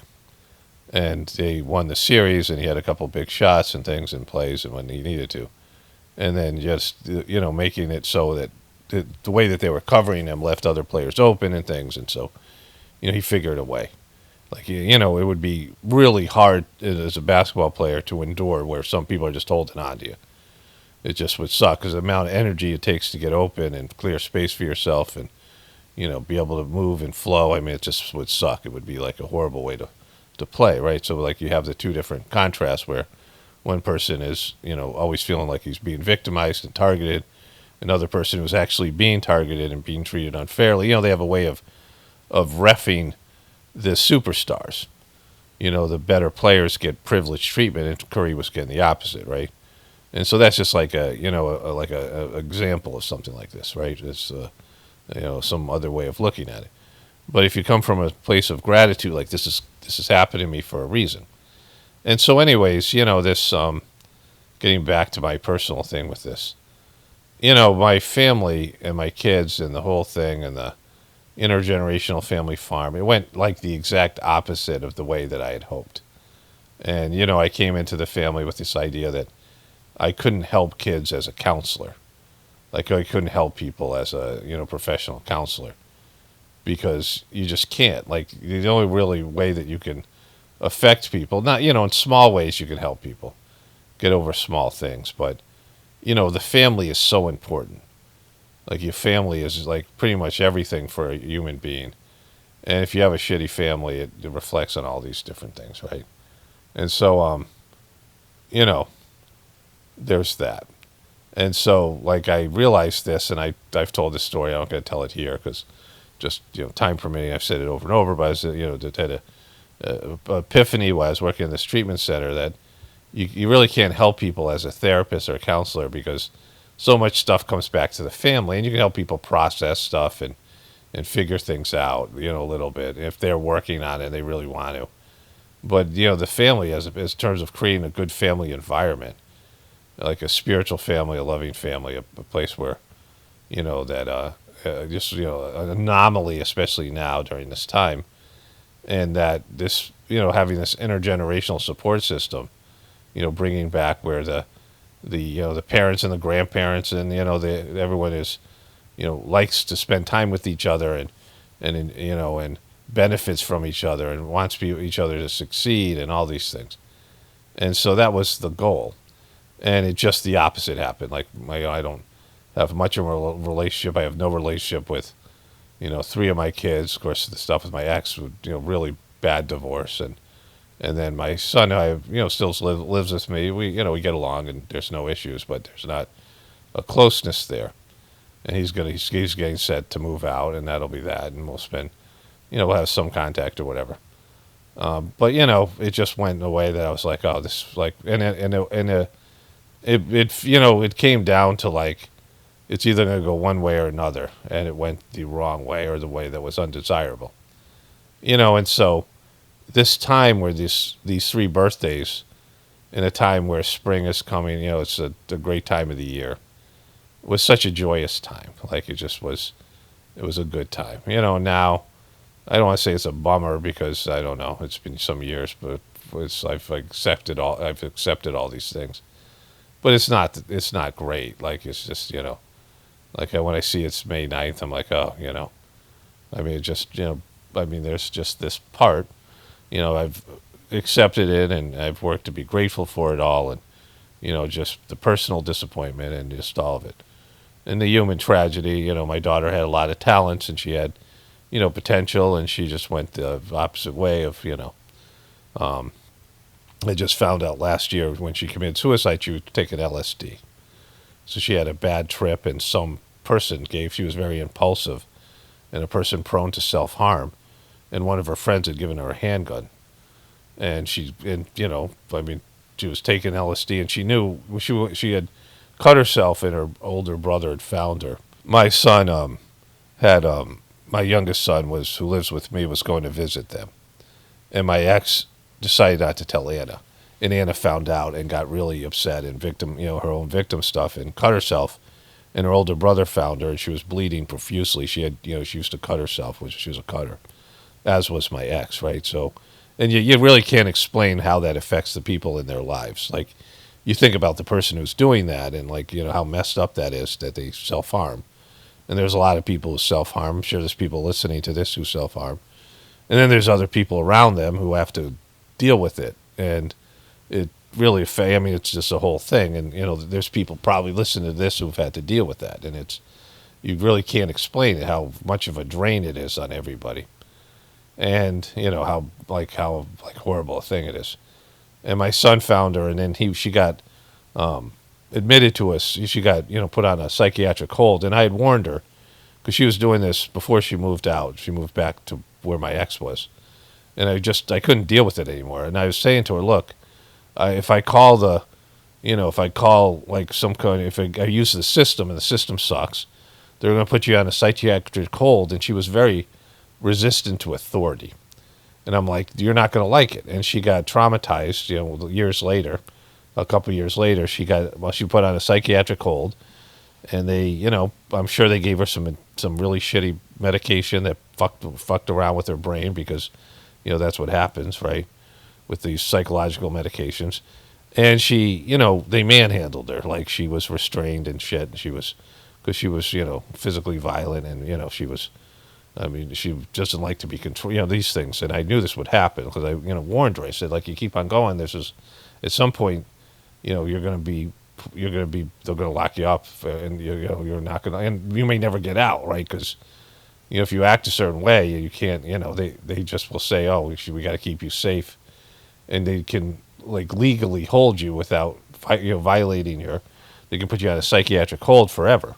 and they won the series, and he had a couple big shots and things in plays and when he needed to, and then just making it so that the way that they were covering him left other players open and things. And so he figured a way. Like, it would be really hard as a basketball player to endure where some people are just holding on to you. It just would suck, because the amount of energy it takes to get open and clear space for yourself and, be able to move and flow. I mean, it just would suck. It would be like a horrible way to play, right? So, like, you have the two different contrasts where one person is, always feeling like he's being victimized and targeted. Another person who's actually being targeted and being treated unfairly. They have a way of reffing the superstars. The better players get privileged treatment, and Curry was getting the opposite, right? And so that's just like a example of something like this, right? It's some other way of looking at it. But if you come from a place of gratitude, like this is happening to me for a reason. And so, anyways, this getting back to my personal thing with this, my family and my kids and the whole thing and the intergenerational family farm, it went like the exact opposite of the way that I had hoped. And, I came into the family with this idea that I couldn't help kids as a counselor. Like, I couldn't help people as a, professional counselor, because you just can't. Like, the only really way that you can affect people, not, in small ways you can help people get over small things, but, the family is so important. Like, your family is like pretty much everything for a human being. And if you have a shitty family, it reflects on all these different things, right? And so, there's that. And so, like, I realized this, and I've told this story. I'm not going to tell it here because just, time permitting, I've said it over and over, but I was, had a epiphany while I was working in this treatment center that you really can't help people as a therapist or a counselor, because so much stuff comes back to the family, and you can help people process stuff and figure things out, a little bit, if they're working on it and they really want to. But, the family, as terms of creating a good family environment, like a spiritual family, a loving family, a place where, that just, an anomaly, especially now during this time, and that this, having this intergenerational support system, bringing back where the parents and the grandparents and, everyone is, likes to spend time with each other and benefits from each other and wants each other to succeed and all these things. And so that was the goal. And it just the opposite happened. Like, I don't have much of a relationship. I have no relationship with, 3 of my kids. Of course, the stuff with my ex was, really bad divorce. And And then my son, still lives with me. We get along, and there's no issues, but there's not a closeness there. And he's getting set to move out, and that'll be that, and we'll spend, we'll have some contact or whatever. But it just went in a way that I was like, oh, this like, it came down to like, it's either going to go one way or another, and it went the wrong way or the way that was undesirable. And so this time where these 3 birthdays, in a time where spring is coming, it's a great time of the year, was such a joyous time. Like it was a good time. Now I don't want to say it's a bummer because I don't know. It's been some years, but I've accepted all these things. But it's not great. Like it's just, like when I see it's May 9th, I'm like, oh, I mean, there's just this part, I've accepted it and I've worked to be grateful for it all. And, just the personal disappointment and just all of it. And the human tragedy, my daughter had a lot of talents and she had, potential, and she just went the opposite way of, I just found out last year when she committed suicide, she was taking LSD. So she had a bad trip, and some person she was very impulsive, and a person prone to self-harm, and one of her friends had given her a handgun. And she was taking LSD, and she knew she had cut herself, and her older brother had found her. My son had my youngest son who lives with me was going to visit them, and my ex decided not to tell Anna, and Anna found out and got really upset and her own victim stuff, and cut herself. And her older brother found her, and she was bleeding profusely. She had she used to cut herself, which she was a cutter, as was my ex, right? So, and you really can't explain how that affects the people in their lives. Like, you think about the person who's doing that, and like how messed up that is that they self-harm. And there's a lot of people who self-harm. I'm sure there's people listening to this who self-harm. And then there's other people around them who have to deal with it. And it really, it's just a whole thing. And, there's people probably listening to this who've had to deal with that. And you really can't explain it, how much of a drain it is on everybody. And, how horrible a thing it is. And my son found her, and then she got admitted to us. She got, put on a psychiatric hold. And I had warned her, because she was doing this before she moved out. She moved back to where my ex was. And I couldn't deal with it anymore. And I was saying to her, look, if I call like some kind, if I use the system and the system sucks, they're going to put you on a psychiatric hold. And she was very resistant to authority. And I'm like, you're not going to like it. And she got traumatized, years later. A couple of years later, she put on a psychiatric hold, and they, I'm sure they gave her some really shitty medication that fucked around with her brain, because, that's what happens, right, with these psychological medications. And she, they manhandled her, like she was restrained and shit. And because she was, physically violent, and she was. She doesn't like to be controlled, these things. And I knew this would happen because I, warned her. I said, like, you keep on going, at some point, they're going to lock you up, and you're not going to, and you may never get out, right? Because, if you act a certain way, you can't, they just will say, oh, we got to keep you safe. And they can, like, legally hold you without, violating they can put you on a psychiatric hold forever,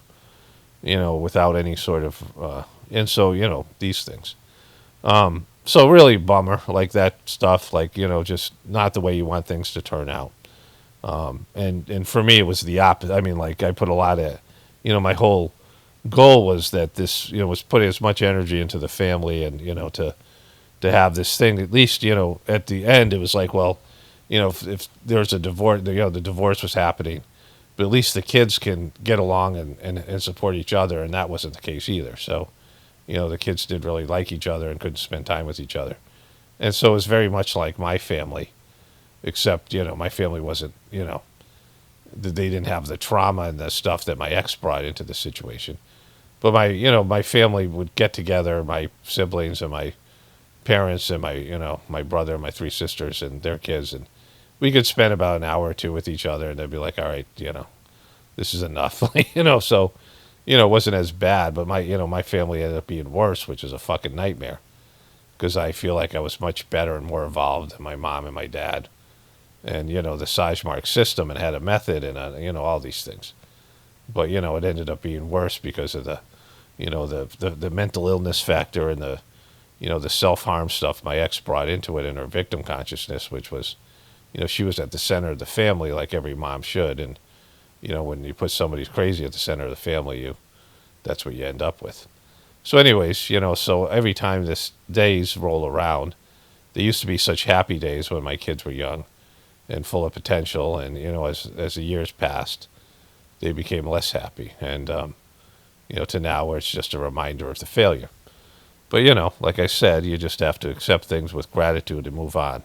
without any sort of, and so, these things. So really bummer, like that stuff, like, just not the way you want things to turn out. And for me, it was the opposite. I put a lot of, my whole goal was that this, was putting as much energy into the family and, to have this thing, at least, at the end, it was like, well, if there's a divorce, the divorce was happening, but at least the kids can get along and support each other. And that wasn't the case either. So, the kids did really like each other and couldn't spend time with each other. And so it was very much like my family, except, my family wasn't, they didn't have the trauma and the stuff that my ex brought into the situation. But my family would get together, my siblings and my parents and my brother and my 3 sisters and their kids. And we could spend about an hour or two with each other, and they'd be like, all right, this is enough, so, it wasn't as bad, but my family ended up being worse, which is a fucking nightmare. because I feel like I was much better and more involved than my mom and my dad. And, the Sagemark system, and had a method, and, all these things. But, it ended up being worse because of the mental illness factor, and the self-harm stuff my ex brought into it, in her victim consciousness, which was, she was at the center of the family like every mom should. And, when you put somebody crazy at the center of the family, that's what you end up with. So anyways, so every time this days roll around, there used to be such happy days when my kids were young and full of potential. And, as the years passed, they became less happy. And, to now where it's just a reminder of the failure. But, like I said, you just have to accept things with gratitude and move on.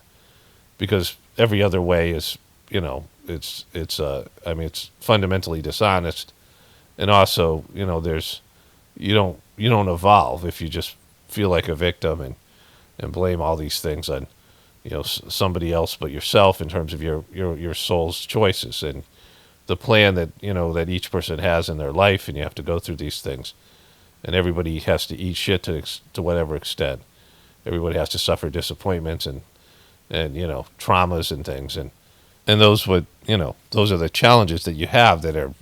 Because every other way is, it's fundamentally dishonest. And also, you don't evolve if you just feel like a victim and blame all these things on, somebody else but yourself, in terms of your soul's choices and the plan that, that each person has in their life. And you have to go through these things, and everybody has to eat shit to whatever extent. Everybody has to suffer disappointments and traumas and things. And those those are the challenges that you have that are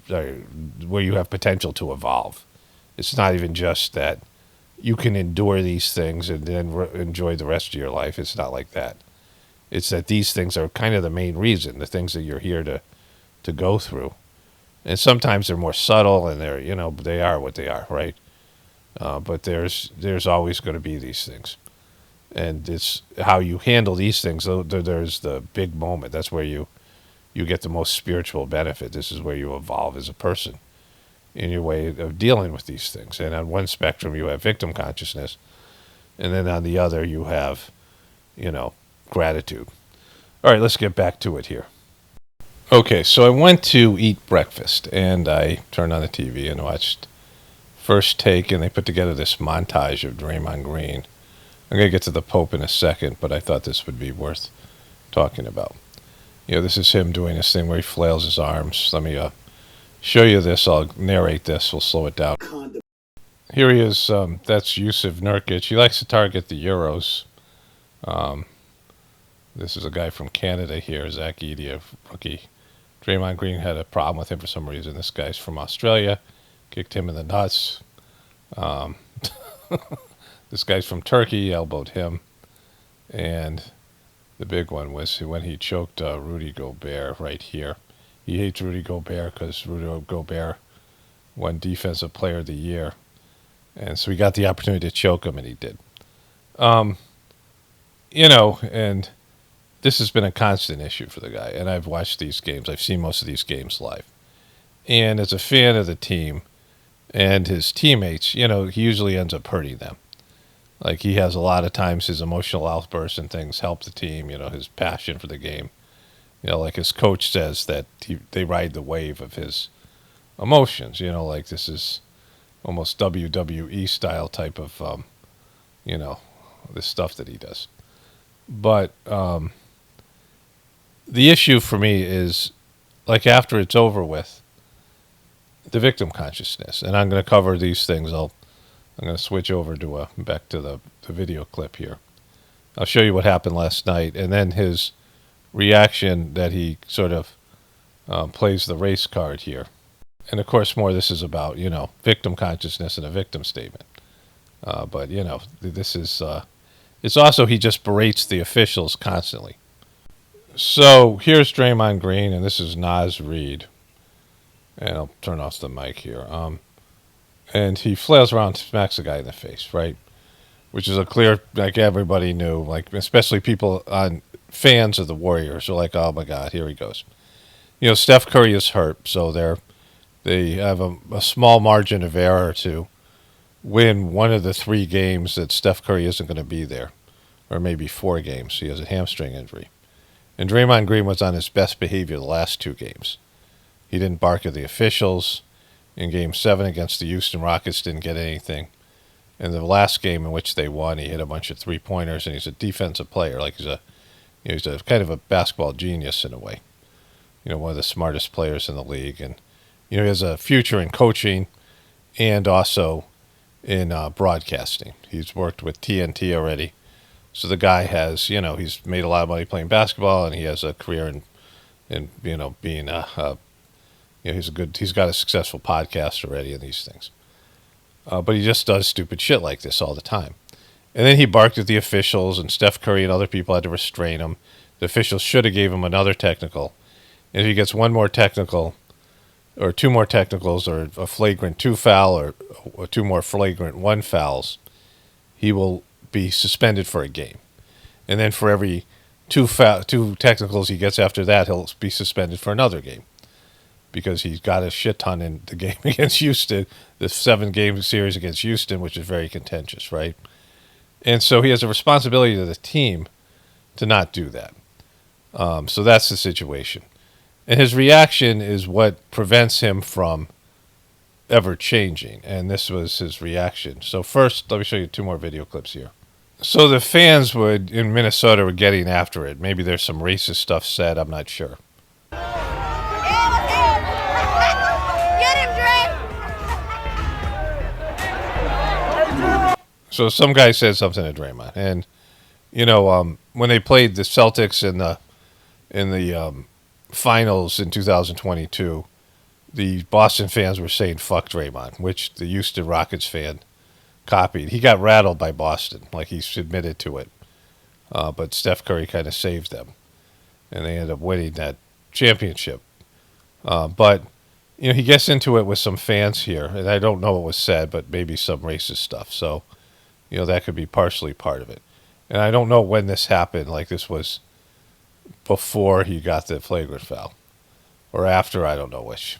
where you have potential to evolve. It's not even just that you can endure these things and then enjoy the rest of your life. It's not like that. It's that these things are kind of the main reason, the things that you're here to go through. And sometimes they're more subtle, and they're, they are what they are, right? But there's always going to be these things. And it's how you handle these things. There's the big moment. That's where you get the most spiritual benefit. This is where you evolve as a person in your way of dealing with these things. And on one spectrum, you have victim consciousness. And then on the other, you have, gratitude. All right, let's get back to it here. Okay, so I went to eat breakfast, and I turned on the TV and watched First Take, and they put together this montage of Draymond Green. I'm going to get to the Pope in a second, but I thought this would be worth talking about. This is him doing this thing where he flails his arms. Let me show you this. I'll narrate this. We'll slow it down. Here he is. That's Yusuf Nurkic. He likes to target the Euros. This is a guy from Canada here, Zach Edey, a rookie. Draymond Green had a problem with him for some reason. This guy's from Australia. Kicked him in the nuts. This guy's from Turkey, elbowed him. And the big one was when he choked Rudy Gobert right here. He hates Rudy Gobert because Rudy Gobert won Defensive Player of the Year. And so he got the opportunity to choke him, and he did. And this has been a constant issue for the guy. And I've watched these games. I've seen most of these games live. And as a fan of the team and his teammates, he usually ends up hurting them. Like, he has a lot of times his emotional outbursts and things help the team, his passion for the game. Like his coach says that they ride the wave of his emotions, like this is almost WWE style type of, this stuff that he does. But the issue for me is, like, after it's over with, the victim consciousness. And I'm going to cover these things. I'm going to switch over to back to the video clip here. I'll show you what happened last night, and then his reaction that he sort of plays the race card here. And of course, more this is about, victim consciousness and a victim statement. But, this is, it's also, he just berates the officials constantly. So here's Draymond Green, and this is Naz Reid. And I'll turn off the mic here. And he flails around and smacks the guy in the face, right? Which is a clear, like everybody knew, like especially people fans of the Warriors are like, oh my God, here he goes. Steph Curry is hurt, so they have a small margin of error to win one of the 3 games that Steph Curry isn't going to be there, or maybe 4 games. He has a hamstring injury. And Draymond Green was on his best behavior the last 2 games. He didn't bark at the officials. In Game 7 against the Houston Rockets, didn't get anything. In the last game in which they won, he hit a bunch of 3-pointers, and he's a defensive player. Like he's a kind of a basketball genius in a way. One of the smartest players in the league. And, he has a future in coaching and also in broadcasting. He's worked with TNT already. So the guy has, he's made a lot of money playing basketball, and he has a career in being he's got a successful podcast already and these things. But he just does stupid shit like this all the time. And then he barked at the officials, and Steph Curry and other people had to restrain him. The officials should have gave him another technical. And if he gets one more technical, or two more technicals, or a flagrant 2 foul, or 2 more flagrant 1 fouls, he will be suspended for a game. And then for every 2 technicals he gets after that, he'll be suspended for another game. Because he's got a shit ton in the game against Houston, the 7-game series against Houston, which is very contentious, right? And so he has a responsibility to the team to not do that. So that's the situation. And his reaction is what prevents him from ever changing. And this was his reaction. So first, let me show you 2 more video clips here. So the fans in Minnesota were getting after it. Maybe there's some racist stuff said. I'm not sure. So some guy said something to Draymond, and when they played the Celtics in the finals in 2022, the Boston fans were saying "fuck Draymond," which the Houston Rockets fan copied. He got rattled by Boston, like he admitted to it, but Steph Curry kind of saved them, and they ended up winning that championship. But he gets into it with some fans here, and I don't know what was said, but maybe some racist stuff. So. That could be partially part of it. And I don't know when this happened. Like, this was before he got the flagrant foul. Or after, I don't know which.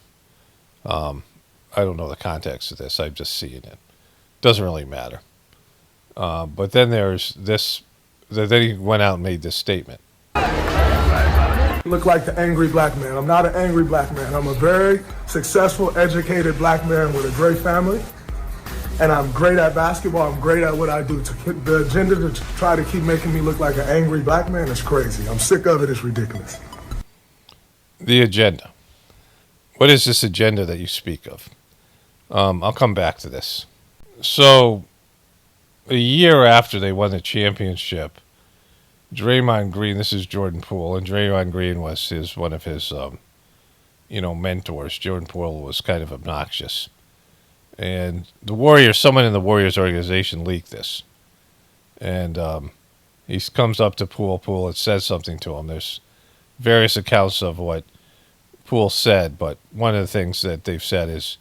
I don't know the context of this. I'm just seeing it. Doesn't really matter. But then there's this. Then he went out and made this statement. Look like the angry black man. I'm not an angry black man. I'm a very successful, educated black man with a great family. And I'm great at basketball. I'm great at what I do. The agenda to try to keep making me look like an angry black man is crazy. I'm sick of it. It's ridiculous. The agenda. What is this agenda that you speak of? I'll come back to this. So, a year after they won the championship, Draymond Green, this is Jordan Poole, and Draymond Green was one of his mentors. Jordan Poole was kind of obnoxious. And the Warriors, someone in the Warriors organization leaked this. And he comes up to Poole and says something to him. There's various accounts of what Poole said, but one of the things that they've said is,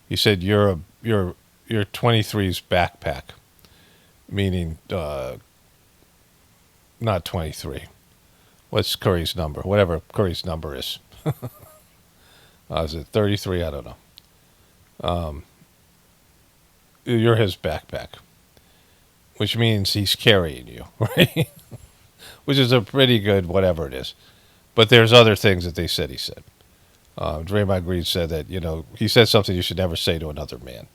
he said, you're 23's backpack. Meaning, not 23. What's Curry's number? Whatever Curry's number is. Is it 33? I don't know. You're his backpack, which means he's carrying you, right? Which is a pretty good whatever it is. But there's other things that they said he said. Draymond Green said that, he said something you should never say to another man.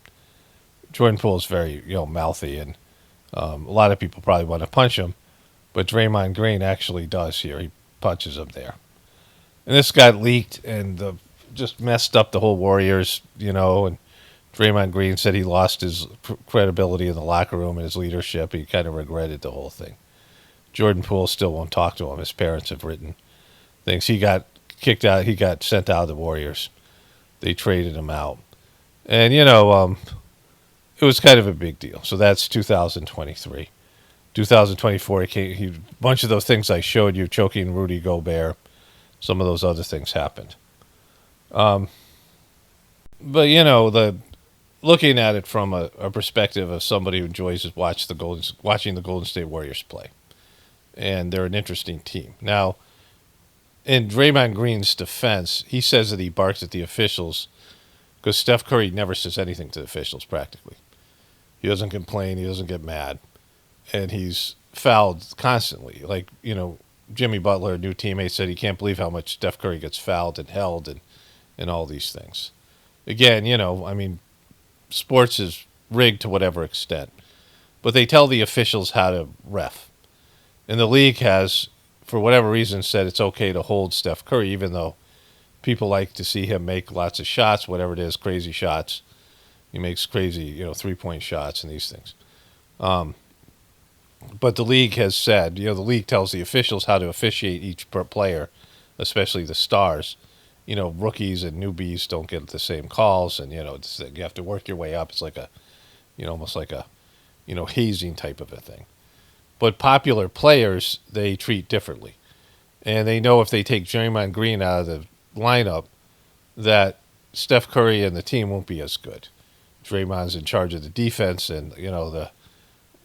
Jordan Poole is very, mouthy, and a lot of people probably want to punch him, but Draymond Green actually does here. He punches him there. And this got leaked and just messed up the whole Warriors, and Draymond Green said he lost his credibility in the locker room and his leadership. He kind of regretted the whole thing. Jordan Poole still won't talk to him. His parents have written things. He got kicked out. He got sent out of the Warriors. They traded him out. And, it was kind of a big deal. So that's 2023. 2024, a bunch of those things I showed you, choking Rudy Gobert, some of those other things happened. But, looking at it from a perspective of somebody who enjoys watching the Golden State Warriors play. And they're an interesting team. Now, in Draymond Green's defense, he says that he barks at the officials because Steph Curry never says anything to the officials practically. He doesn't complain. He doesn't get mad. And he's fouled constantly. Like, Jimmy Butler, a new teammate, said he can't believe how much Steph Curry gets fouled and held and all these things. Again, sports is rigged to whatever extent. But they tell the officials how to ref. And the league has, for whatever reason, said it's okay to hold Steph Curry, even though people like to see him make lots of shots, whatever it is, crazy shots. He makes crazy, 3-point shots and these things. But the league has said, the league tells the officials how to officiate each player, especially the stars. Rookies and newbies don't get the same calls, and you have to work your way up. It's like almost like a, hazing type of a thing. But popular players, they treat differently, and they know if they take Draymond Green out of the lineup, that Steph Curry and the team won't be as good. Draymond's in charge of the defense, and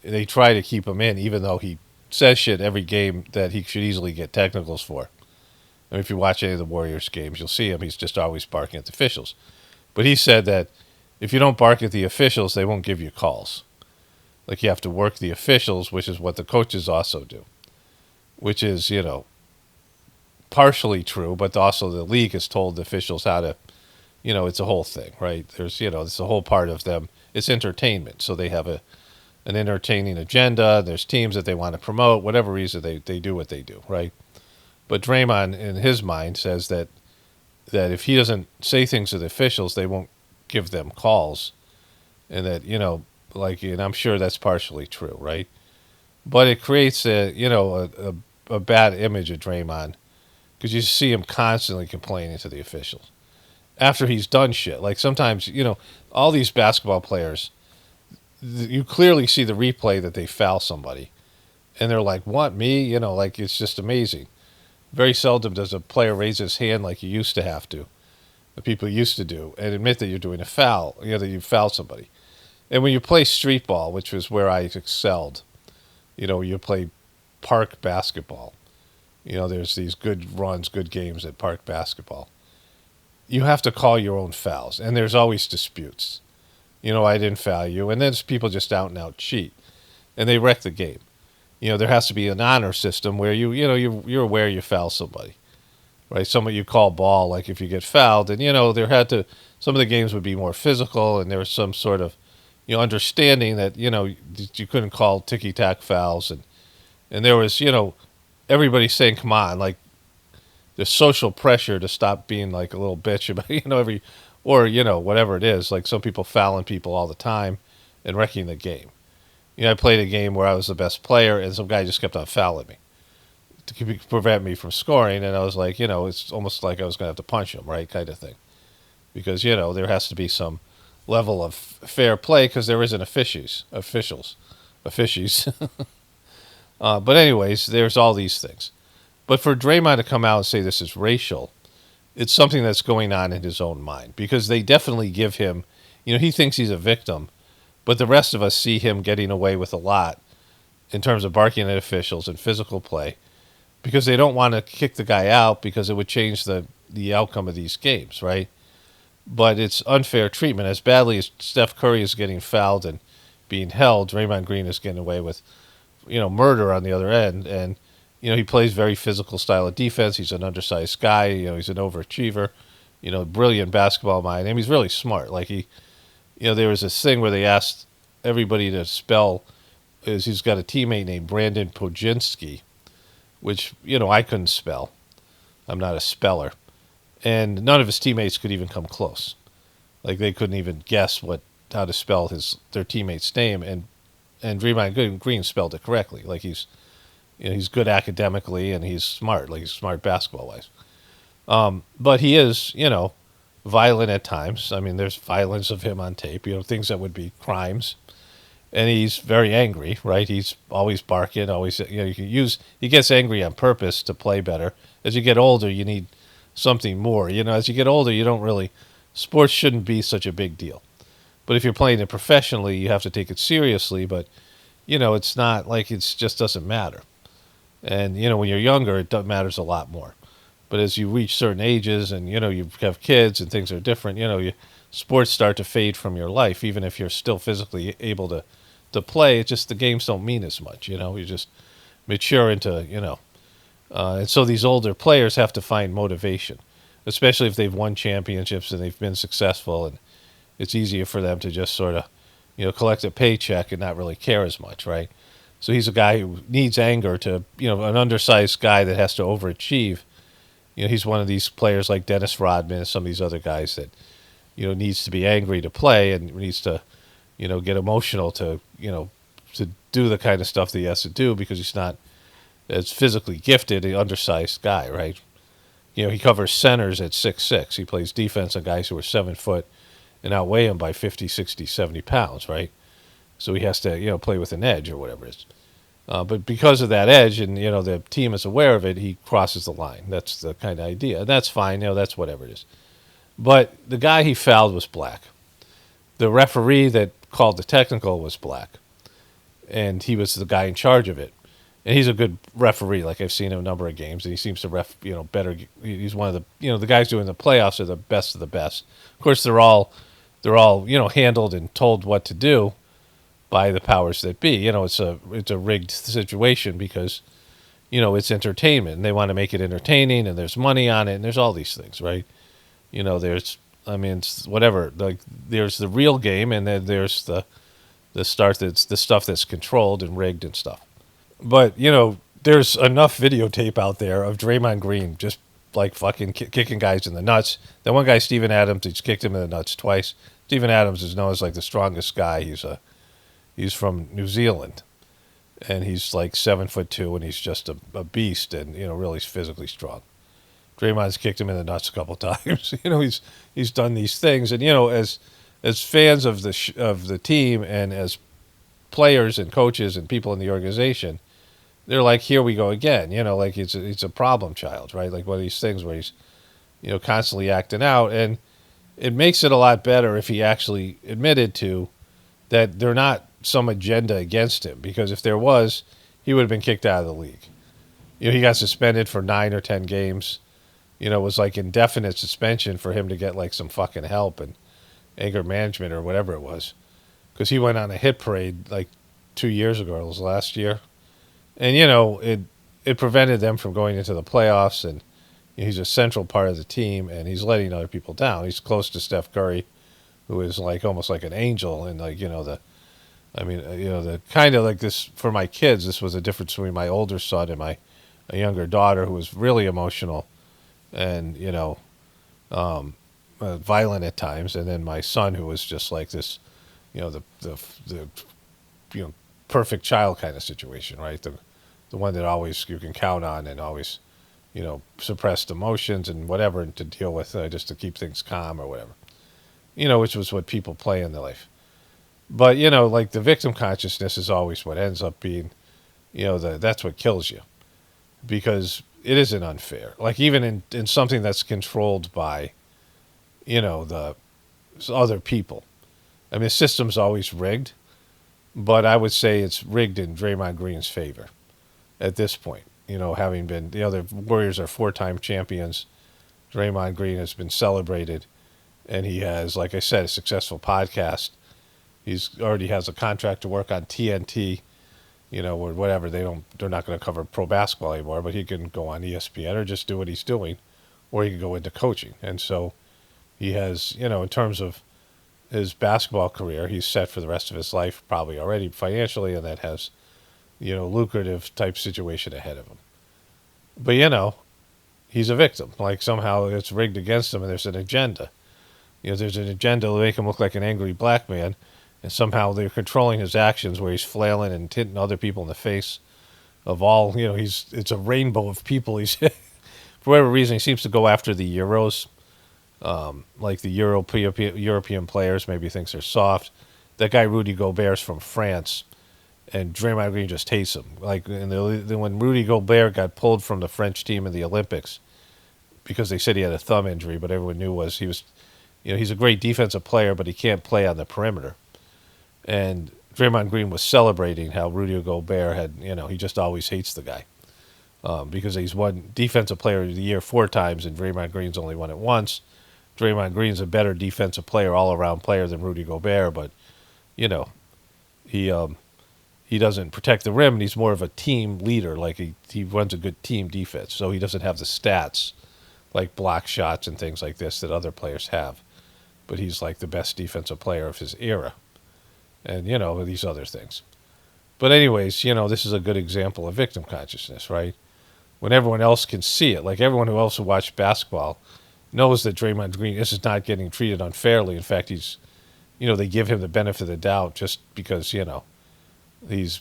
they try to keep him in, even though he says shit every game that he should easily get technicals for. I mean, if you watch any of the Warriors games, you'll see him. He's just always barking at the officials. But he said that if you don't bark at the officials, they won't give you calls. Like, you have to work the officials, which is what the coaches also do, which is, partially true, but also the league has told the officials how to, it's a whole thing, right? There's, it's a whole part of them. It's entertainment. So they have an entertaining agenda. There's teams that they want to promote. Whatever reason, they do what they do, right? But Draymond, in his mind, says that if he doesn't say things to the officials, they won't give them calls. And that, and I'm sure that's partially true, right? But it creates a bad image of Draymond, because you see him constantly complaining to the officials after he's done shit. Like, sometimes, all these basketball players, you clearly see the replay that they foul somebody, and they're like, what, me? It's just amazing. Very seldom does a player raise his hand like you used to have to, the people used to do, and admit that you're doing a foul, that you fouled somebody. And when you play street ball, which was where I excelled, you play park basketball. There's these good runs, good games at park basketball. You have to call your own fouls, and there's always disputes. I didn't foul you, and then people just out and out cheat, and they wreck the game. There has to be an honor system where you're aware you foul somebody, right? Somebody you call ball, like if you get fouled, and some of the games would be more physical, and there was some sort of understanding that you couldn't call ticky-tack fouls, and there was everybody saying, come on, like, the social pressure to stop being like a little bitch about whatever it is. Like, some people fouling people all the time and wrecking the game. I played a game where I was the best player, and some guy just kept on fouling me to prevent me from scoring, and I was like, it's almost like I was going to have to punch him, right, kind of thing. Because, there has to be some level of fair play, because there isn't officials. But anyways, there's all these things. But for Draymond to come out and say this is racial, it's something that's going on in his own mind, because they definitely give him, he thinks he's a victim, but the rest of us see him getting away with a lot in terms of barking at officials and physical play, because they don't want to kick the guy out, because it would change the outcome of these games, right? But it's unfair treatment. As badly as Steph Curry is getting fouled and being held, Draymond Green is getting away with, murder on the other end. And, he plays very physical style of defense. He's an undersized guy. He's an overachiever, brilliant basketball mind. I mean, he's really smart. Like, there was this thing where they asked everybody to spell, he's got a teammate named Brandon Podziemski, which, I couldn't spell. I'm not a speller. And none of his teammates could even come close. Like, they couldn't even guess how to spell their teammate's name. And Draymond Green spelled it correctly. Like, he's good academically, and he's smart. Like, he's smart basketball-wise. But he is, violent at times. I mean, there's violence of him on tape, things that would be crimes. And he's very angry, right? He's always barking, always, he gets angry on purpose to play better. As you get older, you need something more. As you get older, sports shouldn't be such a big deal. But if you're playing it professionally, you have to take it seriously. But, it's not like it just doesn't matter. And, when you're younger, it matters a lot more. But as you reach certain ages and, you have kids and things are different, sports start to fade from your life. Even if you're still physically able to play, it's just the games don't mean as much. You just mature into, and so these older players have to find motivation, especially if they've won championships and they've been successful, and it's easier for them to just sort of, collect a paycheck and not really care as much, right? So he's a guy who needs anger to, an undersized guy that has to overachieve. He's one of these players like Dennis Rodman and some of these other guys that, needs to be angry to play and needs to, get emotional to do the kind of stuff that he has to do because he's not as physically gifted, an undersized guy, right? You know, he covers centers at 6'6". He plays defense on guys who are 7 foot and outweigh him by 50, 60, 70 pounds, right? So he has to, you know, play with an edge or whatever it is. But because of that edge, and, you know, the team is aware of it, he crosses the line. That's the kind of idea. And that's fine. You know, that's whatever it is. But the guy he fouled was black. The referee that called the technical was black. And he was the guy in charge of it. And he's a good referee. Like, I've seen him a number of games, and he seems to better. He's one of the, the guys doing the playoffs are the best of the best. Of course, they're all, handled and told what to do by the powers that be. You know, it's a rigged situation because, it's entertainment, and they want to make it entertaining, and there's money on it, and there's all these things, right? It's whatever. Like, there's the real game, and then there's the stuff that's controlled and rigged and stuff. But, there's enough videotape out there of Draymond Green just like fucking kicking guys in the nuts. That one guy, Steven Adams, he's kicked him in the nuts twice. Steven Adams is known as like the strongest guy. He's from New Zealand, and he's like 7'2", and he's just a beast, and really physically strong. Draymond's kicked him in the nuts a couple times. He's done these things, and as fans of the team and as players and coaches and people in the organization, they're like, here we go again. Like it's a problem child, right? Like one of these things where he's constantly acting out, and it makes it a lot better if he actually admitted to that they're not some agenda against him, because if there was, he would have been kicked out of the league. He got suspended for 9 or 10 games. It was like indefinite suspension for him to get like some fucking help and anger management or whatever it was, because he went on a hit parade like 2 years ago. It was last year, and it prevented them from going into the playoffs. And he's a central part of the team, and he's letting other people down. He's close to Steph Curry, who is like almost like an angel, and like the kind of like this for my kids. This was a difference between my older son and my younger daughter, who was really emotional and violent at times, and then my son, who was just like this, the perfect child kind of situation, right? The one that always you can count on and always suppressed emotions and whatever, and to deal with just to keep things calm or whatever, which was what people play in their life. But like the victim consciousness is always what ends up being, that's what kills you, because it isn't unfair. Like even in something that's controlled by, the other people. I mean, the system's always rigged, but I would say it's rigged in Draymond Green's favor at this point. Having been, the other Warriors are 4-time champions. Draymond Green has been celebrated, and he has, like I said, a successful podcast. He's already has a contract to work on TNT, or whatever. They're not going to cover pro basketball anymore, but he can go on ESPN or just do what he's doing, or he can go into coaching. And so he has, in terms of his basketball career, he's set for the rest of his life, probably already financially, and that has, lucrative type situation ahead of him. But, he's a victim. Like somehow it's rigged against him, and there's an agenda. There's an agenda to make him look like an angry black man, and somehow they're controlling his actions where he's flailing and hitting other people in the face of all, it's a rainbow of people. He's, for whatever reason, he seems to go after the Euros, like the European players, maybe he thinks they're soft. That guy Rudy Gobert's from France, and Draymond Green just hates him. Like when Rudy Gobert got pulled from the French team in the Olympics because they said he had a thumb injury, but everyone knew he was, he's a great defensive player, but he can't play on the perimeter. And Draymond Green was celebrating how Rudy Gobert had, he just always hates the guy because he's won Defensive Player of the Year 4 times, and Draymond Green's only won it once. Draymond Green's a better defensive player, all-around player than Rudy Gobert, but, he doesn't protect the rim, and he's more of a team leader. Like he runs a good team defense, so he doesn't have the stats like block shots and things like this that other players have. But he's like the best defensive player of his era. And, these other things. But anyways, this is a good example of victim consciousness, right? When everyone else can see it, like everyone who also watched basketball knows that Draymond Green is not getting treated unfairly. In fact, he's, they give him the benefit of the doubt just because, he's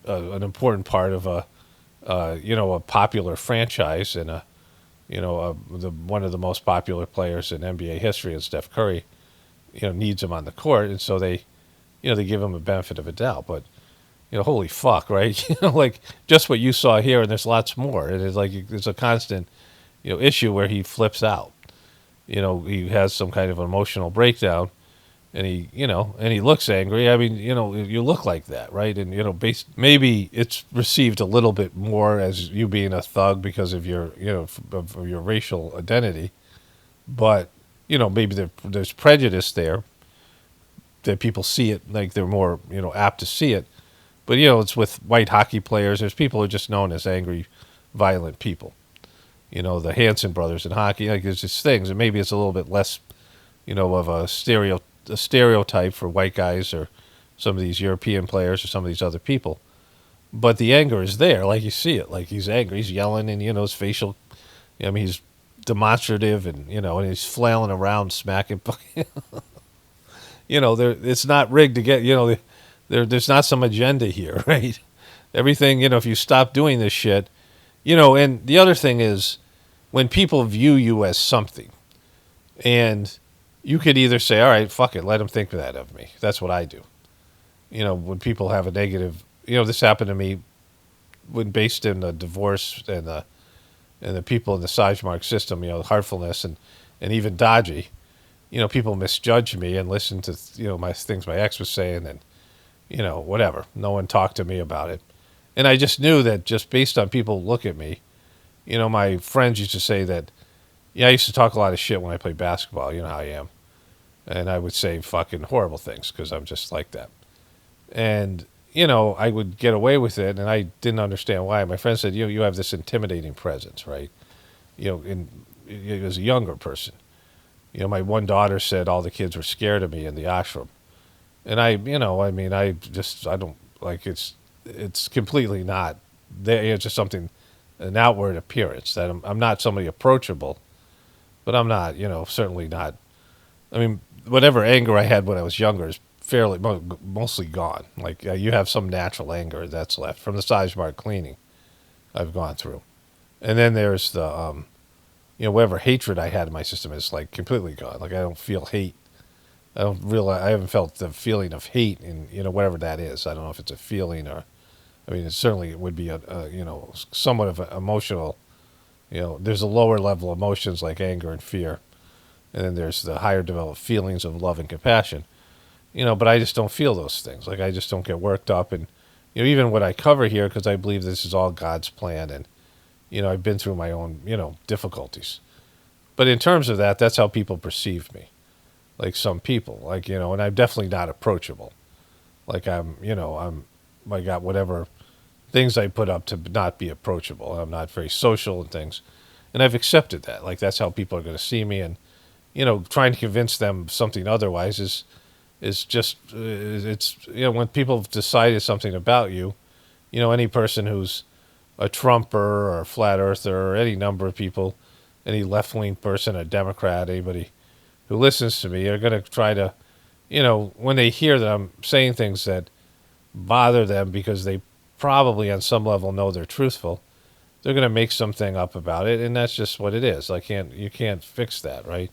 an important part of a popular franchise and one of the most popular players in NBA history, and Steph Curry, needs him on the court, and so they give him a benefit of a doubt. But holy fuck, right? Like just what you saw here, and there's lots more. It is like there's a constant, issue where he flips out. He has some kind of emotional breakdown, and he looks angry. I mean, you look like that, right? And maybe it's received a little bit more as you being a thug because of your, of your racial identity, but maybe there's prejudice there that people see it like they're more, apt to see it. But it's with white hockey players. There's people who are just known as angry, violent people. The Hanson brothers in hockey. Like there's just things, and maybe it's a little bit less, of a stereotype for white guys or some of these European players or some of these other people. But the anger is there, like you see it. Like he's angry, he's yelling, and his facial. He's demonstrative, and and he's flailing around, smacking. It's not rigged to get. There's not some agenda here, right? Everything, if you stop doing this shit, and the other thing is when people view you as something, and you could either say, all right, fuck it, let them think that of me. That's what I do. When people have a negative, this happened to me when based in the divorce and the people in the Sagemark system, Heartfulness and even Dodgy, people misjudge me and listen to, my things my ex was saying and, whatever. No one talked to me about it. And I just knew that just based on people look at me, my friends used to say that, I used to talk a lot of shit when I played basketball. You know how I am. And I would say fucking horrible things because I'm just like that. And, I would get away with it, and I didn't understand why. My friend said, you have this intimidating presence, right? As a younger person. My one daughter said all the kids were scared of me in the ashram. And I don't, like, it's completely not there. It's just something, an outward appearance that I'm not somebody approachable, but I'm not, certainly not. I mean, whatever anger I had when I was younger is fairly, mostly gone. Like, you have some natural anger that's left from the Sagemark cleaning I've gone through. And then there's the, whatever hatred I had in my system is, like, completely gone. Like, I don't feel hate. I haven't felt the feeling of hate in, whatever that is. I don't know if it's a feeling or, it would be somewhat of an emotional, there's a lower level emotions like anger and fear. And then there's the higher developed feelings of love and compassion, but I just don't feel those things. Like I just don't get worked up. And, even what I cover here, because I believe this is all God's plan. And, I've been through my own, difficulties. But in terms of that, that's how people perceive me. Like some people, like, and I'm definitely not approachable. Like I got whatever things I put up to not be approachable. I'm not very social and things. And I've accepted that. Like that's how people are going to see me. And, trying to convince them something otherwise is just, it's, when people have decided something about you, any person who's a Trumper or a flat earther or any number of people, any left-wing person, a Democrat, anybody who listens to me are going to try to, when they hear that I'm saying things that bother them because they probably on some level know they're truthful, they're going to make something up about it, and that's just what it is. You can't fix that, right?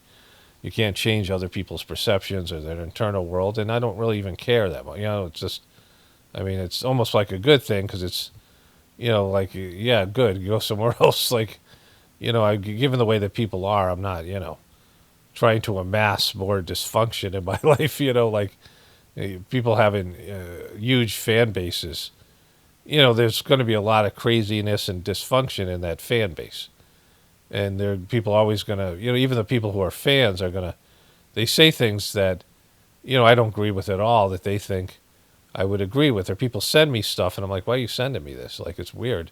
You can't change other people's perceptions or their internal world, and I don't really even care that much. It's just, it's almost like a good thing because it's, like, yeah, good, go somewhere else. Like, given the way that people are, I'm not, trying to amass more dysfunction in my life, like people having huge fan bases. There's going to be a lot of craziness and dysfunction in that fan base. And there are people always going to, even the people who are fans are going to, they say things that, I don't agree with at all that they think I would agree with. Or people send me stuff and I'm like, why are you sending me this? Like, it's weird.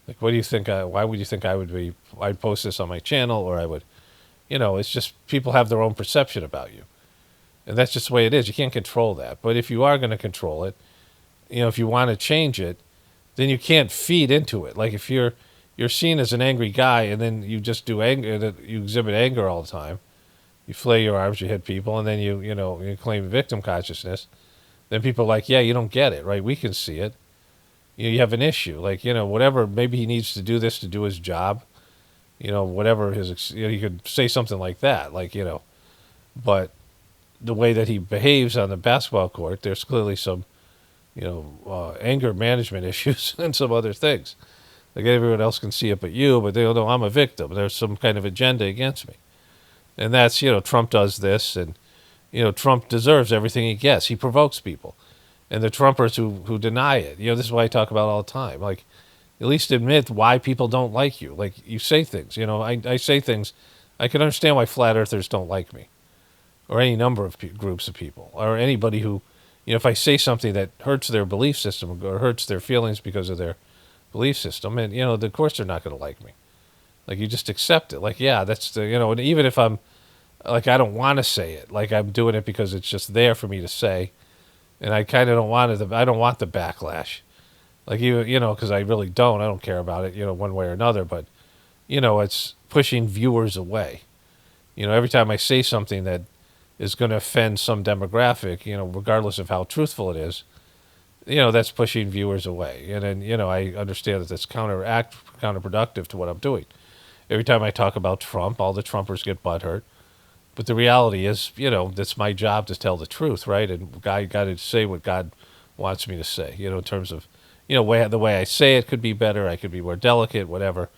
Like, what do you think? Why would you think I'd post this on my channel or I would, it's just people have their own perception about you. And that's just the way it is. You can't control that. But if you are going to control it, if you want to change it, then you can't feed into it. Like if you're seen as an angry guy and then you just do anger, you exhibit anger all the time, you flay your arms, you hit people, and then you claim victim consciousness, then people are like, yeah, you don't get it, right? We can see it. you have an issue. Like, whatever, maybe he needs to do this to do his job. Whatever he could say something like that, like, but the way that he behaves on the basketball court, there's clearly some, anger management issues and some other things. Like, everyone else can see it but you, but they don't know I'm a victim. There's some kind of agenda against me. And that's, Trump does this, and, Trump deserves everything he gets. He provokes people. And the Trumpers who deny it, this is what I talk about all the time. Like, at least admit why people don't like you. Like, you say things, I say things. I can understand why flat earthers don't like me, or any number of groups of people, or anybody who, if I say something that hurts their belief system or hurts their feelings because of their belief system, and, of course they're not going to like me. Like, you just accept it. Like, yeah, that's the, and even if I'm, like, I don't want to say it, like, I'm doing it because it's just there for me to say, and I kind of don't want it, I don't want the backlash. Like, because I really don't. I don't care about it, one way or another. But, it's pushing viewers away. Every time I say something that is going to offend some demographic, regardless of how truthful it is, that's pushing viewers away. And then, I understand that that's counterproductive to what I'm doing. Every time I talk about Trump, all the Trumpers get butthurt. But the reality is, that's my job to tell the truth, right? And I got to say what God wants me to say, in terms of, the way I say it could be better. I could be more delicate, whatever.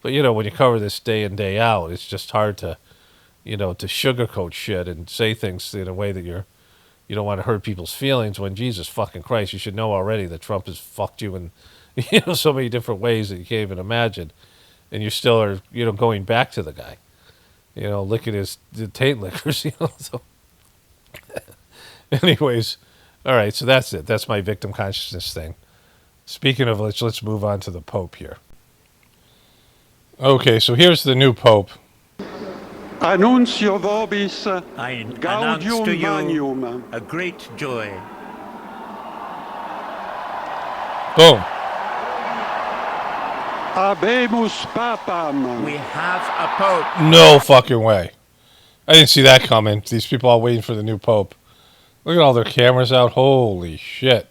But, when you cover this day in, day out, it's just hard to, to sugarcoat shit and say things in a way that you don't want to hurt people's feelings when, Jesus fucking Christ, you should know already that Trump has fucked you in, so many different ways that you can't even imagine. And you still are, going back to the guy, licking his taint lickers, so. Anyways, all right, so that's it. That's my victim consciousness thing. Speaking of which, let's move on to the Pope here. Okay, so here's the new Pope. Annuncio vobis I announce gaudium to you magnum. a great joy. Boom. Habemus papam. We have a Pope. No fucking way. I didn't see that coming. These people all waiting for the new Pope. Look at all their cameras out. Holy shit.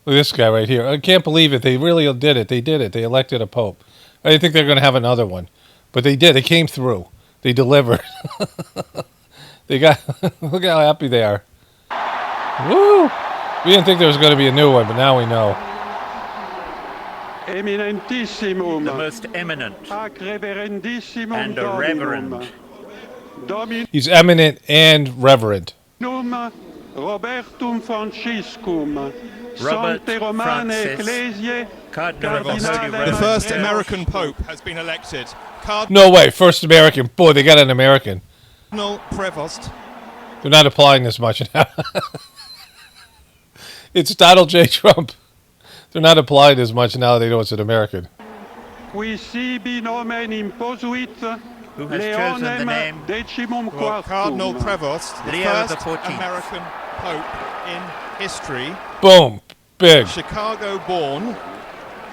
Look at this guy right here. I can't believe it. They really did it. They did it. They elected a Pope. I didn't think they were going to have another one. But they did. They came through. They delivered. They got... Look how happy they are. Woo! We didn't think there was going to be a new one, but now we know. Eminentissimum. The most eminent Ac reverendissimum and a reverend. Dominum He's eminent and reverend. Robertum Franciscum. Robert Sancte Romane Francis, Ecclesiae. Cardinal of the Holy Cardinale Roman The first Matreos. American Pope has been elected. No way. First American. Boy, they got an American. Cardinal Prevost. They're not applying this much now. It's Donald J. Trump. They're not applying as much now they know it's an American. Qui sibi nomen imposuit. Who has chosen the name? Decimum Well, quartum. Cardinal Prevost, the Leo the first 14th. American Pope in history, Boom. Big. Chicago-born,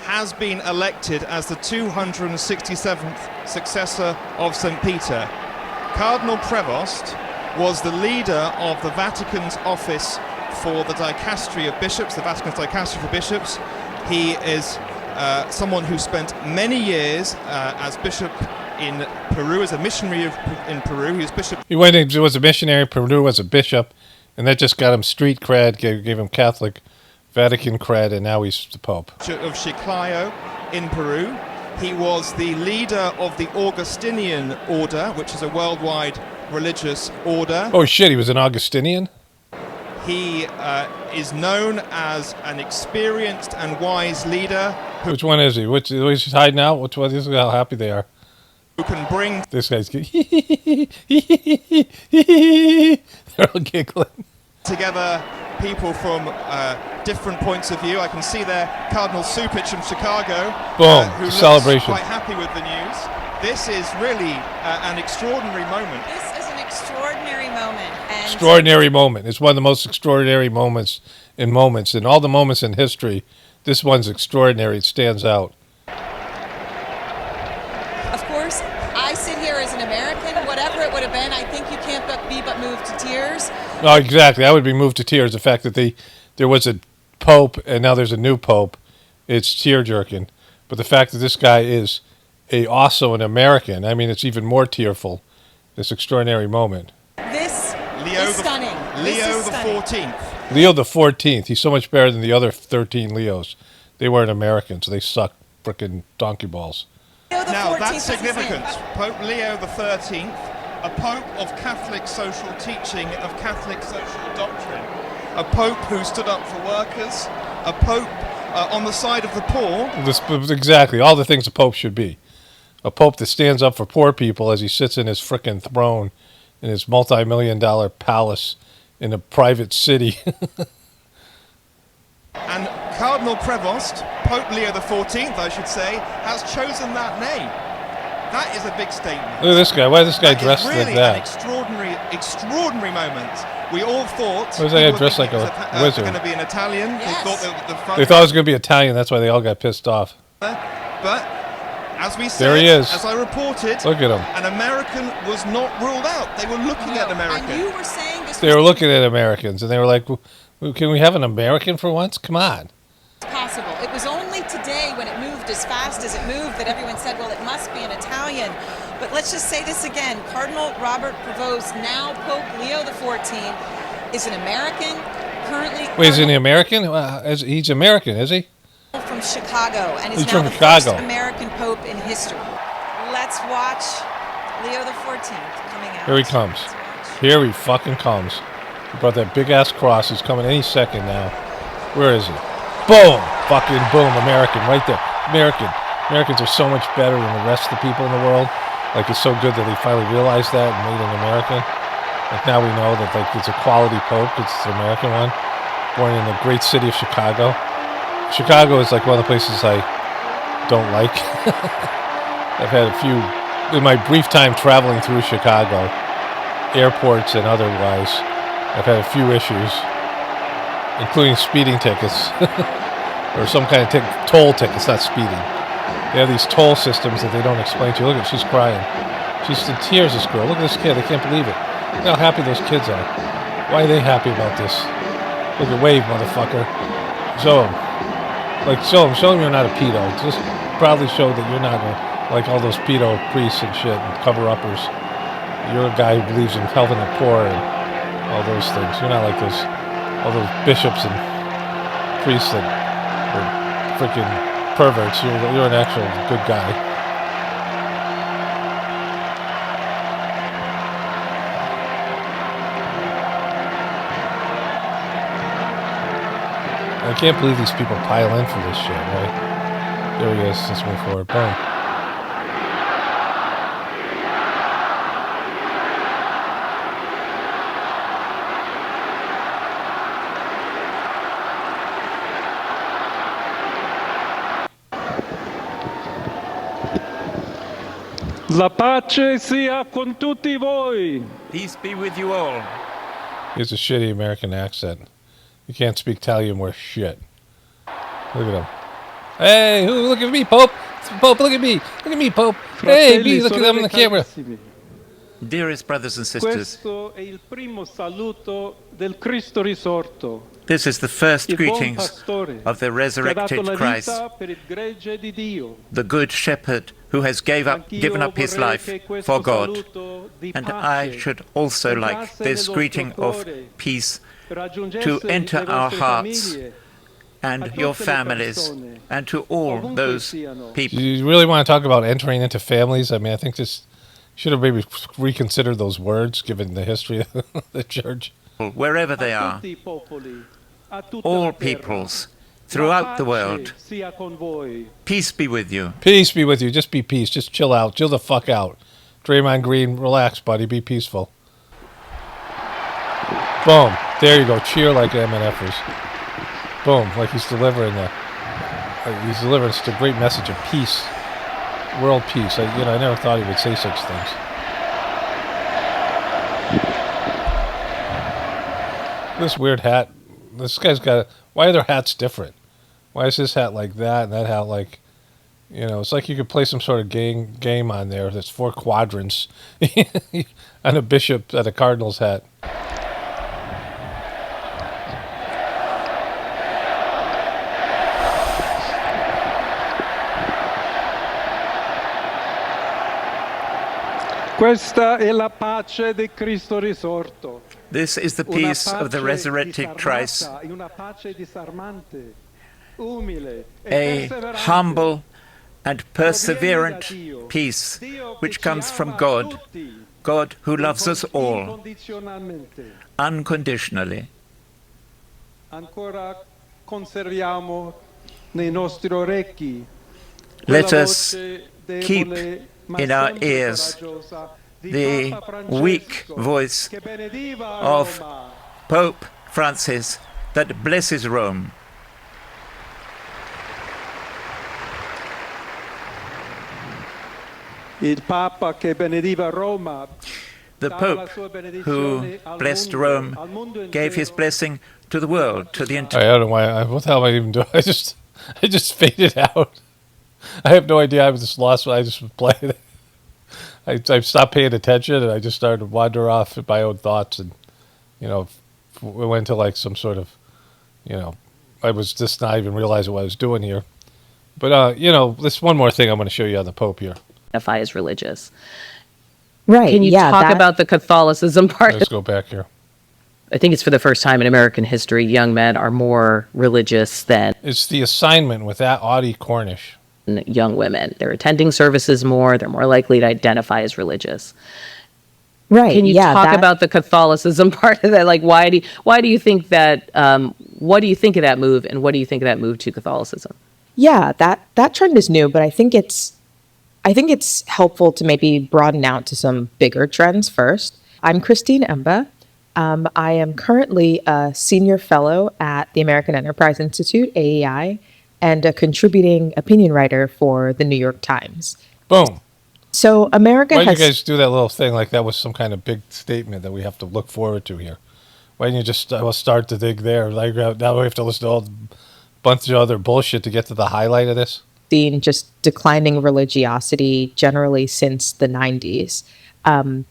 has been elected as the 267th successor of St. Peter. Cardinal Prevost was the leader of the Vatican's office for the dicastery of bishops, the Vatican's dicastery for bishops. He is someone who spent many years as bishop in Peru, as a missionary in Peru. He was bishop. He went and was a missionary in Peru as a bishop, and that just got him street cred, gave him Catholic Vatican cred, and now he's the Pope. Of Chiclayo in Peru. He was the leader of the Augustinian order, which is a worldwide religious order. Oh shit, he was an Augustinian? He is known as an experienced and wise leader. Which one is he? Which he's hiding out? Which one? This is how happy they are. Who can bring... This guy's they're all giggling. Together people from different points of view. I can see there Cardinal Supich from Chicago. Boom, Who looks celebration. quite happy with the news. This is really an extraordinary moment. This is an extraordinary moment. And Extraordinary moment. It's one of the most extraordinary moments. In all the moments in history, this one's extraordinary. It stands out. of course, I sit here as an American. Whatever it would have been, I think you can't be but moved to tears. No, exactly. I would be moved to tears. The fact that there was a pope and now there's a new pope, it's tear-jerking. But the fact that this guy is also an American, I mean, it's even more tearful, this extraordinary moment. This is stunning. Leo the 14th. Leo the 14th. He's so much better than the other 13 Leos. They weren't Americans, so they suck frickin' donkey balls. Now, that's significant. Pope Leo the 13th, a pope of Catholic social teaching, of Catholic social doctrine, a pope who stood up for workers, a pope on the side of the poor. Exactly, all the things a pope should be. A pope that stands up for poor people as he sits in his frickin' throne in his multi-million-dollar palace in a private city. And Cardinal Prevost, Pope Leo the 14th, I should say, has chosen that name. That is a big statement. Look at this guy. Why is this guy dressed really like that? An extraordinary moment. We all thought. Why is that guy dressed like a wizard? Going to be an Italian. Yes. They thought it was going to be Italian. That's why they all got pissed off. But as we said, there he is. As I reported, look at him. An American was not ruled out. They were looking at Americans. And you were saying this. They were looking at Americans, and they were like, "Can we have an American for once? Come on." Possible. It was only today when it moved as fast as it moved that everyone said, well, it must be an Italian. But let's just say this again. Cardinal Robert Prevost, now Pope Leo the 14th, is an American, currently... Wait, is he American? He's American, is he? From Chicago, and is he's now from the Chicago. first American Pope in history. Let's watch Leo the 14th coming out. Here he comes. Here he fucking comes. He brought that big-ass cross. He's coming any second now. Where is he? Boom! Fucking boom, American, right there. Americans are so much better than the rest of the people in the world. Like, it's so good that they finally realized that and made an American. Like, now we know that, like, it's a quality pope. It's an American one. Born in the great city of Chicago. Chicago is, like, one of the places I don't like. I've had a few, in my brief time traveling through Chicago, airports and otherwise, I've had a few issues, including speeding tickets, or some kind of toll tickets, not speeding. They have these toll systems that they don't explain to you. Look at, she's crying. She's in tears, this girl. Look at this kid. I can't believe it. Look how happy those kids are. Why are they happy about this? Look at, wave, motherfucker. Show them. Like, show them you're not a pedo. Just proudly show that you're not like all those pedo priests and shit and cover-uppers. You're a guy who believes in helping the poor and all those things. You're not like all those bishops and priests that are freaking perverts. You're an actual good guy. I can't believe these people pile in for this shit, right? There he is. Let's move forward. Boom. La pace sia con tutti voi. Peace be with you all. He has a shitty American accent. You can't speak Italian worth shit. Look at him. Hey, look at me, Pope. Pope, look at me. Look at me, Pope. Hey, me, look at them on the camera. Dearest brothers and sisters, Questo è il primo saluto del Cristo risorto. this is the first Il buon greetings pastore of the che ha dato resurrected la Christ, vita per il gregge di Dio. the good shepherd who has given up his life for God. And I should also like this greeting of peace to enter our hearts and your families and to all those people. You really want to talk about entering into families? I mean, I think this should have maybe reconsidered those words given the history of the church. Wherever they are, all peoples throughout the world, peace be with you. Peace be with you. Just be peace. Just chill out. Chill the fuck out. Draymond Green, relax, buddy. Be peaceful. Boom. There you go. Cheer like MNFers. Boom. Like he's delivering such a great message of peace. World peace. I never thought he would say such things. This weird hat. This guy's got... Why are their hats different? Why is his hat like that and that hat like... it's like you could play some sort of game on there that's 4 quadrants on a bishop at a cardinal's hat. Questa è la pace di Cristo risorto. This is the peace of the resurrected Christ, Una pace disarmante, umile a humble and perseverant peace which comes from God, God who loves us all unconditionally. Ancora conserviamo nei nostri orecchi Let us keep in our ears the weak voice of Pope Francis that blesses Rome. Il Papa che benediva Roma. The Pope who blessed Rome gave his blessing to the world, to the entire. I don't know why. What the hell am I even doing? I just faded out. I have no idea. I was just lost. I just was playing. I stopped paying attention and I just started to wander off in my own thoughts, and we went to like some sort of, I was just not even realizing what I was doing here. But this one more thing I'm going to show you on the Pope here. Identify as religious. Right. Can you talk about the Catholicism part? Let's go back here. I think it's for the first time in American history, young men are more religious than... It's the assignment with that Audie Cornish. ...young women. They're attending services more. They're more likely to identify as religious. Right. Can you talk about the Catholicism part of that? Like, why do you think that... what do you think of that move, and what do you think of that move to Catholicism? Yeah, that trend is new, but I think it's helpful to maybe broaden out to some bigger trends first. I'm Christine Emba. I am currently a senior fellow at the American Enterprise Institute, AEI, and a contributing opinion writer for the New York Times. Boom. So America Why did you guys do that little thing like that was some kind of big statement that we have to look forward to here? Why didn't you just start to dig there? Like, now we have to listen to a bunch of other bullshit to get to the highlight of this? Seen just declining religiosity generally since the 90s.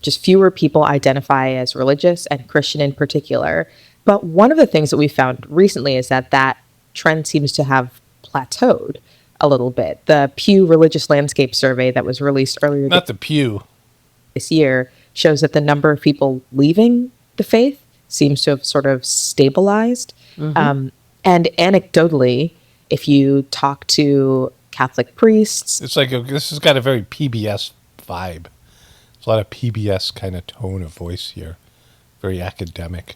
Just fewer people identify as religious, and Christian in particular. But one of the things that we found recently is that trend seems to have plateaued a little bit. The Pew Religious Landscape Survey that was released earlier this year shows that the number of people leaving the faith seems to have sort of stabilized. Mm-hmm. And anecdotally, if you talk to Catholic priests... It's like this has got a very PBS vibe. There's a lot of PBS kind of tone of voice here. Very academic,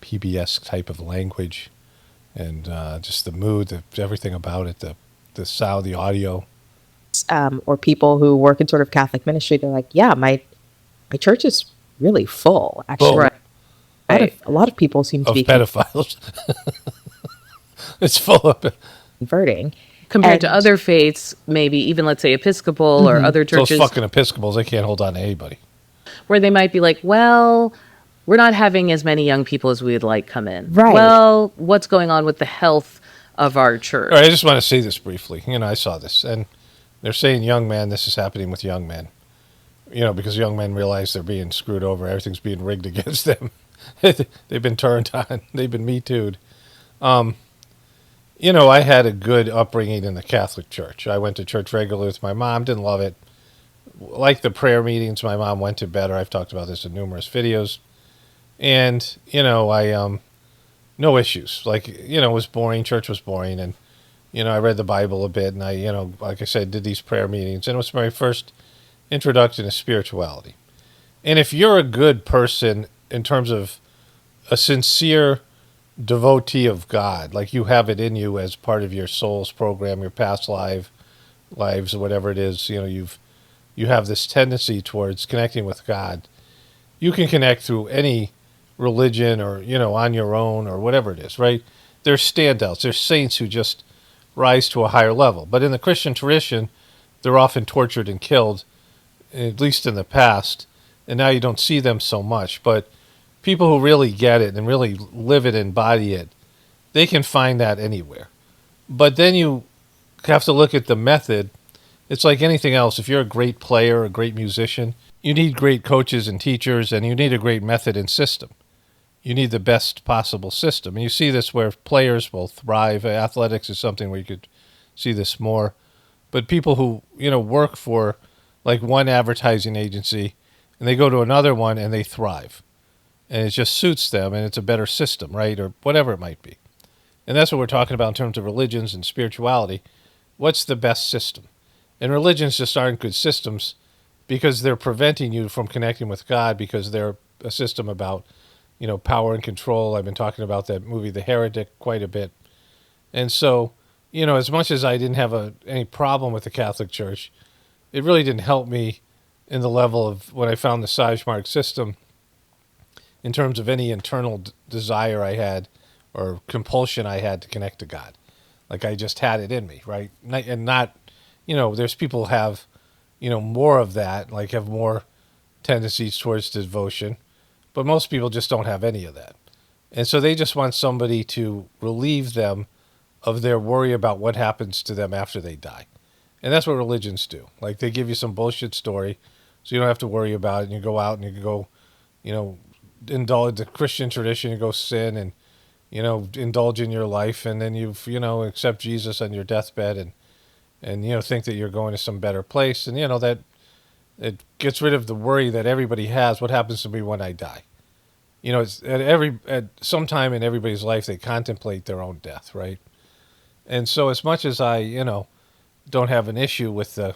PBS type of language. And just the mood, everything about it, the sound, the audio. Or people who work in sort of Catholic ministry, they're like, yeah, my church is really full, actually. Right. A lot of people seem to be... pedophiles. It's full of... Converting. Compared to other faiths, maybe even, let's say, Episcopal or other churches. Those fucking Episcopals, they can't hold on to anybody. Where they might be like, well, we're not having as many young people as we'd like come in. Right. Well, what's going on with the health of our church? All right, I just want to say this briefly. I saw this, and they're saying young men, this is happening with young men. Because young men realize they're being screwed over. Everything's being rigged against them. They've been turned on. They've been Me Too'd. I had a good upbringing in the Catholic Church. I went to church regularly with my mom, didn't love it. Like the prayer meetings, my mom went to better. I've talked about this in numerous videos. And, I, no issues. Like, it was boring. Church was boring. And, I read the Bible a bit. And I, like I said, did these prayer meetings. And it was my first introduction to spirituality. And if you're a good person in terms of a sincere devotee of God, like you have it in you as part of your soul's program, your past lives, or whatever it is, you have this tendency towards connecting with God. You can connect through any religion or, on your own or whatever it is, right? There's standouts. There's saints who just rise to a higher level. But in the Christian tradition, they're often tortured and killed, at least in the past. And now you don't see them so much. But people who really get it and really live it and embody it, they can find that anywhere. But then you have to look at the method. It's like anything else. If you're a great player, a great musician, you need great coaches and teachers, and you need a great method and system. You need the best possible system. And you see this where players will thrive. Athletics is something where you could see this more. But people who, work for like one advertising agency and they go to another one and they thrive. And it just suits them, and it's a better system, right? Or whatever it might be. And that's what we're talking about in terms of religions and spirituality. What's the best system? And religions just aren't good systems because they're preventing you from connecting with God, because they're a system about, power and control. I've been talking about that movie, The Heretic, quite a bit. And so, as much as I didn't have any problem with the Catholic Church, it really didn't help me in the level of when I found the Sage-Mark system in terms of any internal desire I had or compulsion I had to connect to God. Like I just had it in me, right? And not, there's people who have, more of that, like have more tendencies towards devotion, but most people just don't have any of that. And so they just want somebody to relieve them of their worry about what happens to them after they die. And that's what religions do. Like they give you some bullshit story so you don't have to worry about it, and you go out and you can go, indulge the Christian tradition, you go sin and, indulge in your life, and then accept Jesus on your deathbed and think that you're going to some better place. And, that it gets rid of the worry that everybody has. What happens to me when I die? It's at some time in everybody's life, they contemplate their own death, right? And so as much as I, don't have an issue with the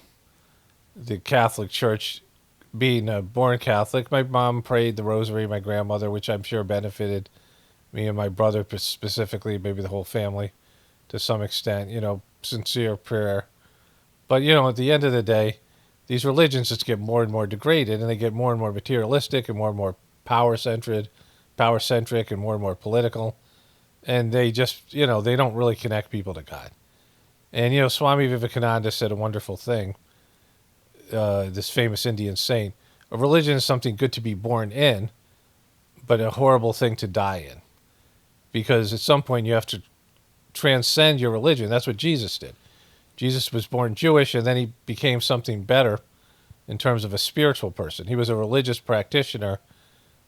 Catholic Church being a born Catholic, my mom prayed the rosary, my grandmother, which I'm sure benefited me and my brother specifically, maybe the whole family to some extent, sincere prayer. But, at the end of the day, these religions just get more and more degraded, and they get more and more materialistic and more power-centric and more political. And they just, they don't really connect people to God. And, Swami Vivekananda said a wonderful thing, this famous Indian saint. A religion is something good to be born in, but a horrible thing to die in. Because at some point you have to transcend your religion. That's what Jesus did. Jesus was born Jewish, and then he became something better in terms of a spiritual person. He was a religious practitioner.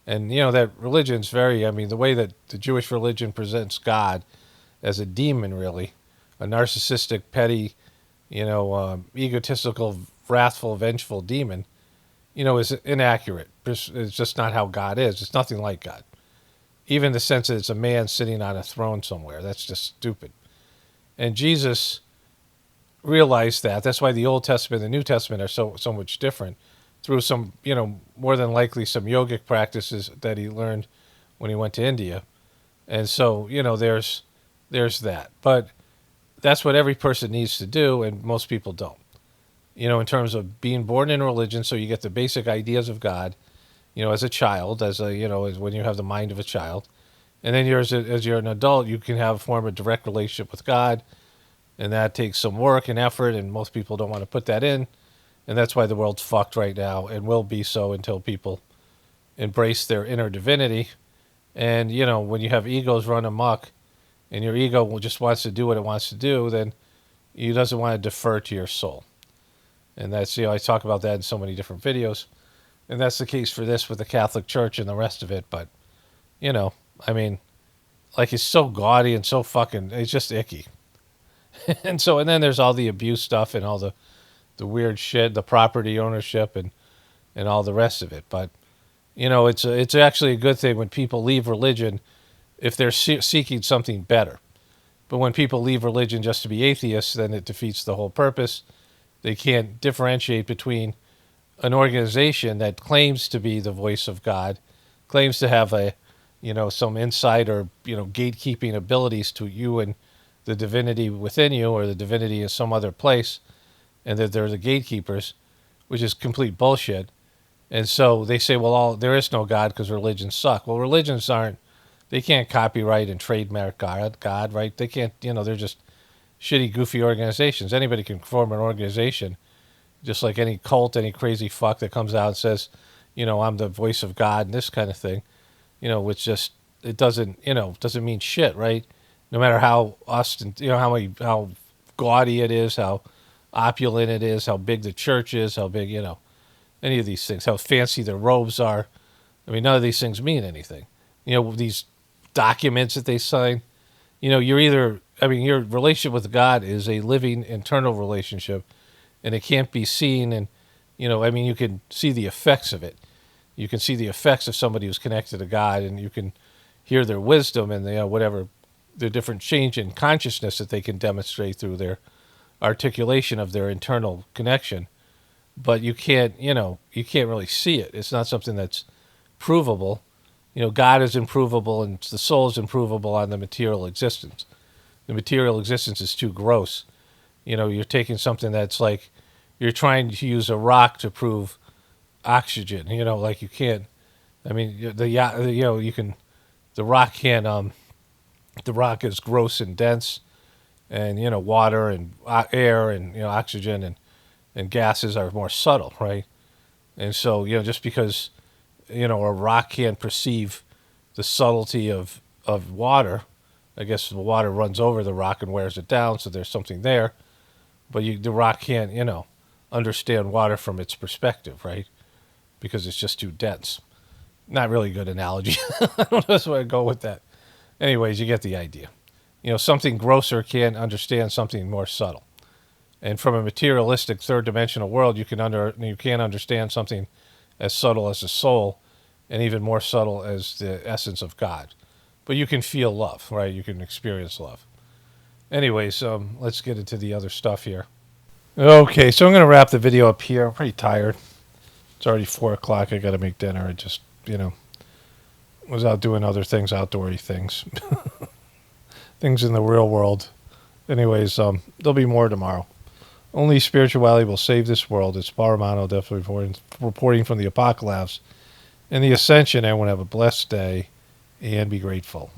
And, that religion's the way that the Jewish religion presents God as a demon, really, a narcissistic, petty, egotistical, wrathful, vengeful demon, is inaccurate. It's just not how God is. It's nothing like God. Even the sense that it's a man sitting on a throne somewhere, that's just stupid. And Jesus realized that. That's why the Old Testament and the New Testament are so much different, through some, more than likely some yogic practices that he learned when he went to India. And so, there's that. But that's what every person needs to do, and most people don't. In terms of being born in religion, so you get the basic ideas of God, as a child, as when you have the mind of a child. And then as you're an adult, you can form a direct relationship with God, and that takes some work and effort, and most people don't want to put that in. And that's why the world's fucked right now, and will be so until people embrace their inner divinity. And, when you have egos run amok, and your ego just wants to do what it wants to do, then it doesn't want to defer to your soul. And that's, I talk about that in so many different videos. And that's the case for this with the Catholic Church and the rest of it. But, it's so gaudy and so it's just icky. and then there's all the abuse stuff and all the weird shit, the property ownership and all the rest of it. But, it's actually a good thing when people leave religion if they're seeking something better. But when people leave religion just to be atheists, then it defeats the whole purpose. They can't differentiate between an organization that claims to be the voice of God, claims to have some insight or, gatekeeping abilities to you and the divinity within you, or the divinity in some other place, and that they're the gatekeepers, which is complete bullshit. And so they say, well, there is no God because religions suck. Well, religions they can't copyright and trademark God, right? They can't, they're just shitty, goofy organizations. Anybody can form an organization, just like any cult, any crazy fuck that comes out and says, I'm the voice of God and this kind of thing, which just, it doesn't mean shit, right? No matter how how gaudy it is, how opulent it is, how big the church is, how big, any of these things, how fancy their robes are. None of these things mean anything. These documents that they sign, you're either, your relationship with God is a living internal relationship, and it can't be seen. And, you can see the effects of it. You can see the effects of somebody who's connected to God, and you can hear their wisdom and whatever the different change in consciousness that they can demonstrate through their articulation of their internal connection. But you can't really see it. It's not something that's provable. God is improvable, and the soul is improvable on the material existence. The material existence is too gross. You're taking something that's like you're trying to use a rock to prove oxygen. Like you can't. I mean, you can. The rock can't. The rock is gross and dense, and water and air and oxygen and gases are more subtle, right? And so just because a rock can't perceive the subtlety of water, I guess the water runs over the rock and wears it down, so there's something there. But the rock can't understand water from its perspective, right? Because it's just too dense. Not really a good analogy. I don't know where I go with that. Anyways, you get the idea. Something grosser can't understand something more subtle. And from a materialistic third-dimensional world, you can't understand something as subtle as the soul, and even more subtle as the essence of God. But you can feel love, right? You can experience love. Anyways, let's get into the other stuff here. Okay, so I'm going to wrap the video up here. I'm pretty tired. It's already 4 o'clock. I got to make dinner. I just, was out doing other things, outdoory things. Things in the real world. Anyways, there'll be more tomorrow. Only spirituality will save this world. It's Romano, definitely reporting from the Apocalypse. And the Ascension. Everyone have a blessed day and be grateful.